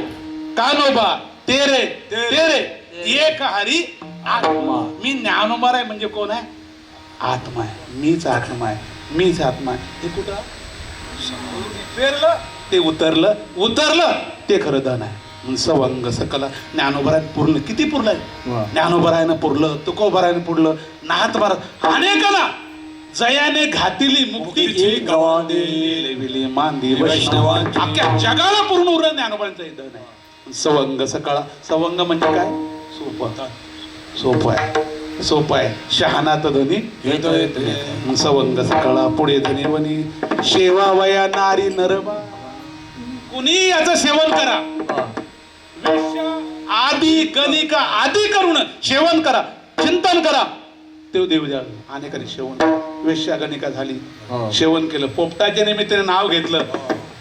कानोबा तेरे तेरे एक हरी आत्मा. मी ज्ञानोबा आहे म्हणजे कोण आहे? आत्मा आहे. मीच आत्मा आहे, मीच आत्मा आहे. हे कुठं पेरलं ते उतरलं, उतरलं ते खरं धन आहे. सवंग सकला ज्ञानोबरायन पुरलं. किती पुरलंय? ज्ञानोबरायनं पुरलं, तुकोबरायनं पुरलं, नाथ महाराज अनेकाला जयाने घातिली मुक्तीची गवांदे लेविली मांदी वैष्णवांची. अख्ख्या जगाला पूर्ण उरण ज्ञानोबरायांचं हे धन आहे. सवंग सकळा. सवंग म्हणजे काय? सोपं सोपं आहे, सोपं आहे. शहाणात धनी घेतो. सवंग सकळा पुढे धनी वनी. शेवा वया नारी नरबा. कुणी याचं सेवन करा. आदी गणिका आदी करून सेवन करा, चिंतन करा. देव देव द्या. अनेकांनी सेवन वेश्या गणिका झाली, सेवन केलं, पोपटाच्या निमित्ताने नाव घेतलं,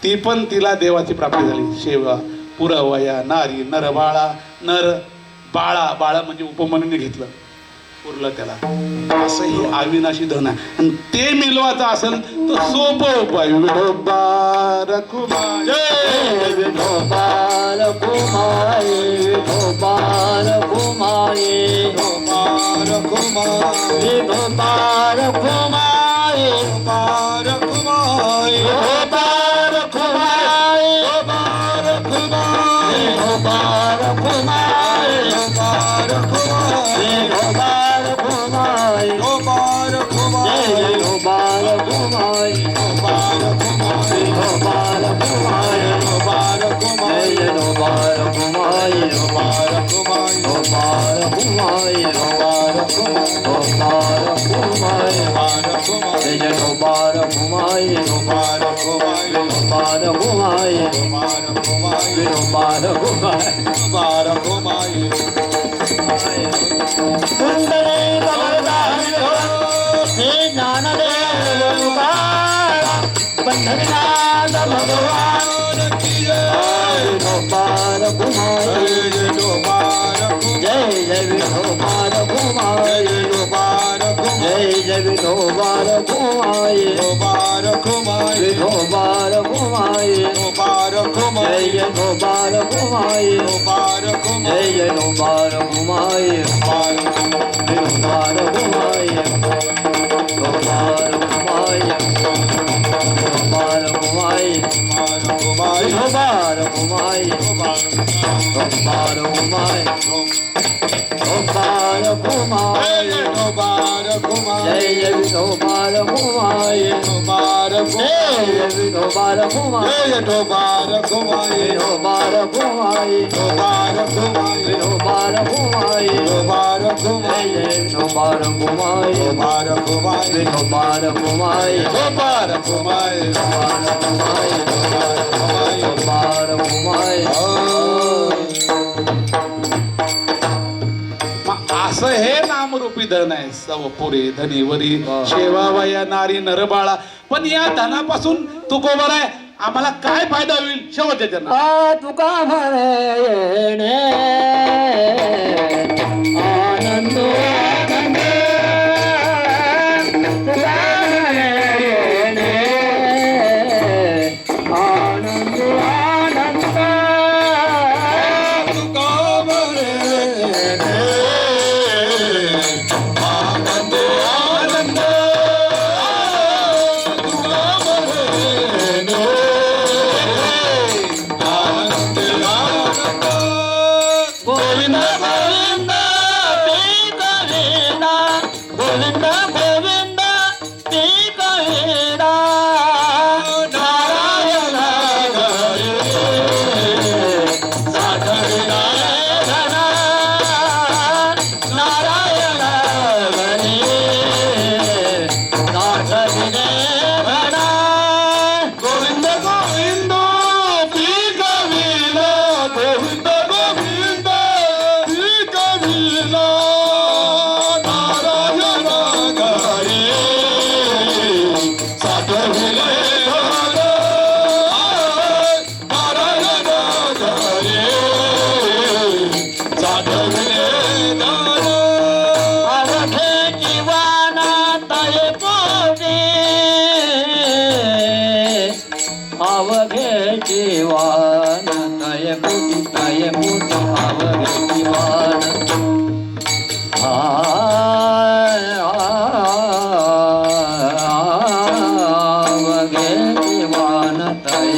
ती पण तिला देवाची प्राप्ती झाली. शेवा पुरवया नारी नर बाळा. नर बाळा, बाळा म्हणजे उपमानाने घेतलं, पुरलं त्याला. असं हे अविनाशी धन आहे. आणि ते मिळवायचं असेल तर सोपं उपाय. विठोबा रखुमा जय. विठोबा रखुमाई, विठोबा रखुमाई, विठोबा रखुमाई, विठोबा रखुमाई, विठोबा रखुमाई, विठोबा रखुमाई, विठोबा रखुमाई, विठोबा रखुमाई, विठोबा रखुमाई, विठोबा रखुमाई. घुमाए दोबार घुमाए जय जय दोबार घुमाए दोबार घुमाए सुंदरे हे ज्ञानदेव बंधनाथ भगवान दोबार घुमाए जय जय विठोबार घुमाए जय जय विठोबार घुमाए विठोबार घुमाए जय जय दोबार घुमाए जय जय दोबार घुमाए विठोबार घुमाए दोबार घुमाए दोबार घुमाए विठोबार घुमाए दोबार घुमाए दोबार घुमाए जय जय विठोबार घुमाए जय जय विठोबार घुमाए विठोबार घुमाए विठोबार घुमाए जय जय विठोबार घुमाए विठोबार घुमाए दोबार घुमाए असं हे नामरूपी धन आहे सवपुरे धनीवरी शेवावया नारी नरबाळा. पण या धनापासून तू गोबर आहे आम्हाला काय फायदा होईल शेवटच्या जन्मात? तुका म्हणे येणे आनंद आनंद तुका म्हणे येणे आनंद आनंद तुका म्हणे येणे आनंद आनंद तुका म्हणे येणे गोविंद गोविंद ते कवीना गोविंद गोविंद ते कवीना नारायण हरे साधविना धना नारायण हरे साधविने धना गोविंद गोविंद ते कवीना गोविंद गोविंद अवघे जीवन तय मोठी अवघे जीवन अवघे जीवन तय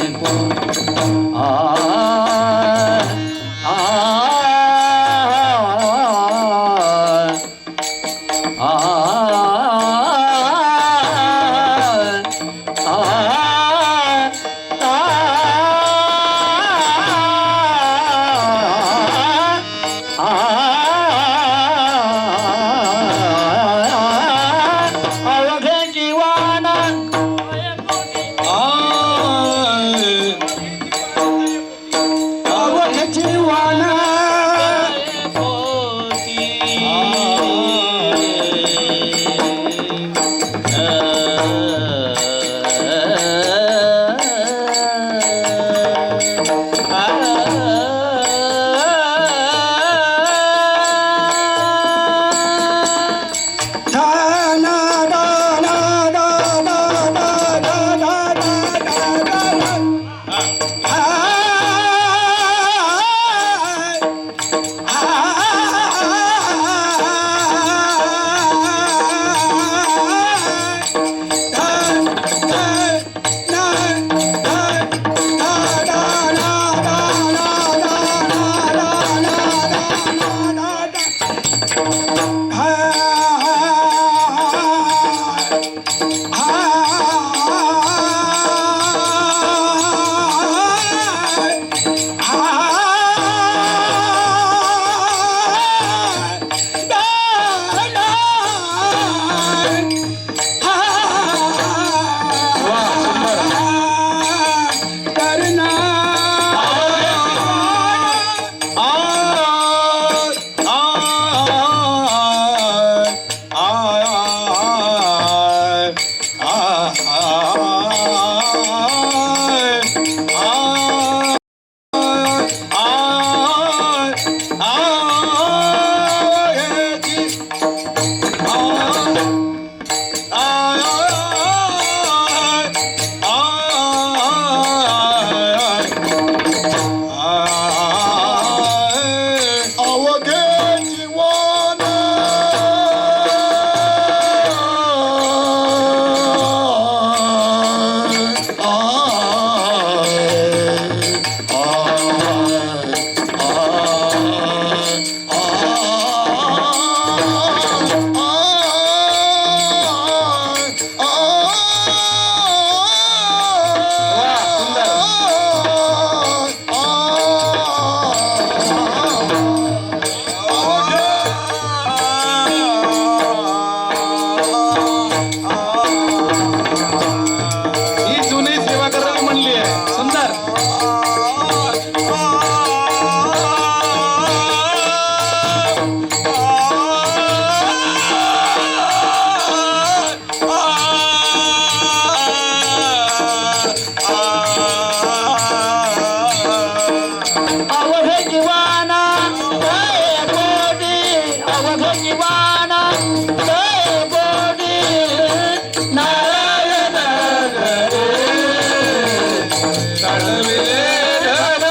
साधविले धन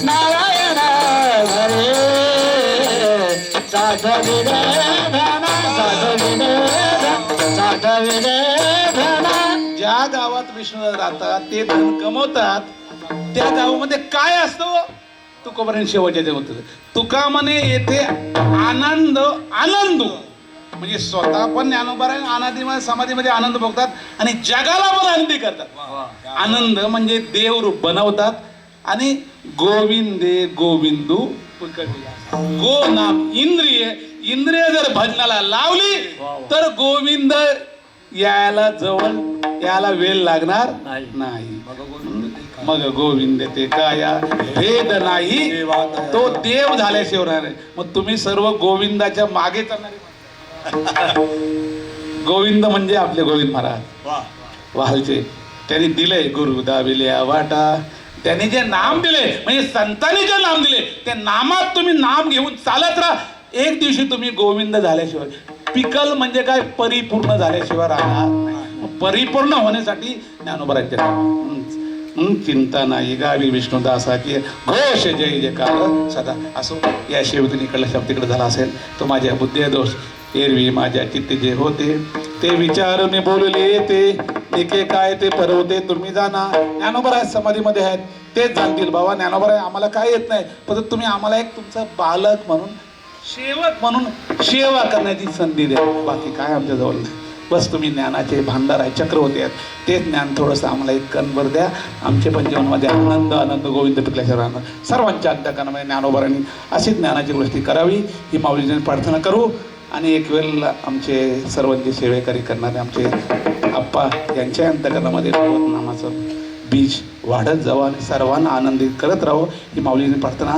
नारायण हरे साधविले धन साधविले साधविले धन. ज्या गावात विष्णू राहतात ते धन कमवतात त्या गावामध्ये काय असतो तुकोबारांनी शेवटच्या ते होतं तुका म्हणे येथे आनंद आनंद म्हणजे स्वतः पण ज्ञानोबा अनादीमध्ये समाधीमध्ये आनंद भोगतात आणि जगाला पण आनंदी करतात. आनंद म्हणजे देव रूप बनवतात आणि गोविंदे गोविंदू गो नाम इंद्रिय जर भजनाला लावली तर गोविंद यायला जवळ याला वेळ लागणार नाही. मग गोविंद ते काया भेद नाही तो देव झाल्याशिवाय राहणार. मग तुम्ही सर्व गोविंदाच्या मागे चालणारे गोविंद म्हणजे आपले गोविंद महाराज वाहलचे त्यांनी दिले गुरु दाविल्या वाटा त्यांनी जे नाम दिले म्हणजे संतांनी जे नाम दिले त्या नामात तुम्ही नाम घेऊन चालत राहा. एक दिवशी तुम्ही गोविंद झाल्याशिवाय पिकल म्हणजे काय परिपूर्ण झाल्याशिवाय राहणार नाही. परिपूर्ण होण्यासाठी ज्ञानोबराचे चिंता नाही गावी विष्णुदासाची घोष जय जयकार सदा असो. या शेवटीन इकडला शब्द तिकडे झाला असेल तो माझ्या बुद्धी दोष एरवी माझ्या चित्ती जे होते ते विचार मी बोलले ते एके काय ते परवते तुम्ही जाना. ज्ञानोबा आहेत समाधीमध्ये आहेत तेच जाणतील बाबा ज्ञानोबा आम्हाला काय येत नाही पण तुम्ही आम्हाला एक तुमचा बालक म्हणून सेवक म्हणून सेवा करण्याची संधी द्या. बाकी काय आमच्या जवळ नाही. बस तुम्ही ज्ञानाचे भांडार आहे चक्रवर्ती आहेत ते ज्ञान थोडंसं आम्हाला एक कणभर द्या. आमचे पण जीवनामध्ये आनंद आनंद गोविंद पिकल्याशिवाय आनंद सर्वांच्या अंतःकरणामध्ये ज्ञानोबारांनी अशी ज्ञानाची गोष्टी करावी ही माऊलीने प्रार्थना करू. आणि एक वेळ आमचे सर्वांची सेवेकरी करणारे आमचे आप्पा यांच्या अंतःकरणामध्ये भगवत नामाचं बीज वाढत जावं आणि सर्वांना आनंदित करत राहावं ही माऊलीने प्रार्थना.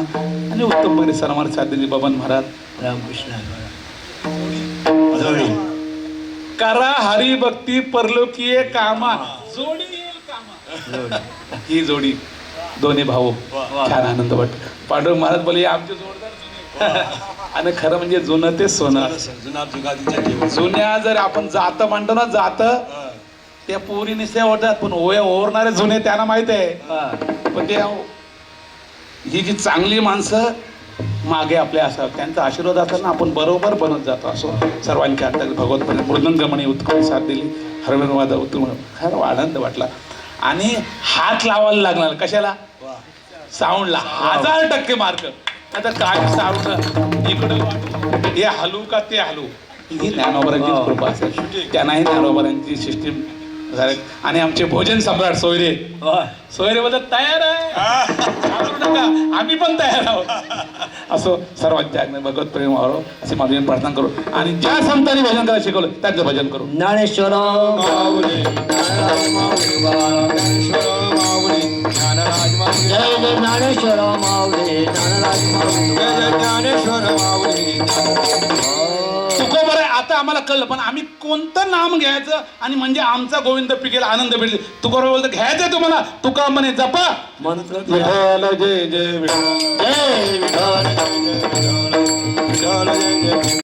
आणि उत्तम प्रकारे सन्मान साधलेली बबन महाराज रामकृष्ण करा हरिभक्ती परलोकीय कामा जोडी येईल कामा. ही जोडी दोन्ही भाऊ छान आनंद वाट पांडुरंग महाराज बोले आमचे जोडदार जुने आणि खरं म्हणजे जुनं ते सोनं. जुन्या जर आपण जात म्हणतो ना जात त्या पोरी निस्त्या होतात पण ओरणारे जुने त्यांना माहित आहे. पण ते ही जी चांगली माणसं मागे आपल्या असावं त्यांचा आशीर्वाद असताना आपण बरोबर बनत जातो. असो सर्वांच्या हातात भगवतपणे मृदंगमणी उत्कृष्ट साथ दिली हरवेनवाद उत्तम खरं आनंद वाटला. आणि हात लावायला लागणार कशाला साऊंडला 1000% मार्क. आता काय साऊंड इकडं हे हलू का ते हलू ही ज्ञानोबारांची कृपा असेल. त्यांनाही ज्ञानोबारांची सिस्टीम झाले. आणि आमचे भोजन सम्राट सोयरे सोयरे बद्दल तयार आहे घाबरू नका आम्ही पण तयार आहोत. असो सर्वांच्या आज्ञा भगवत प्रेम व्हावं अशी माझी प्रार्थना करू. आणि ज्या संतांनी भजन करायला शिकवलं त्यांचं भजन करू. ज्ञानेश्वर जय जय ज्ञानेश्वर माऊली ज्ञानेश्वर माऊली. तुकोबर आहे आता आम्हाला कळलं पण आम्ही कोणतं नाम घ्यायचं आणि म्हणजे आमचा गोविंद पिकेल आनंद भेटले. तुकोबर बोलतो घ्यायचं तुम्हाला तुका म्हणे जपा मंत्र विठ्ठल जय जय विठ्ठल जय विठ्ठल.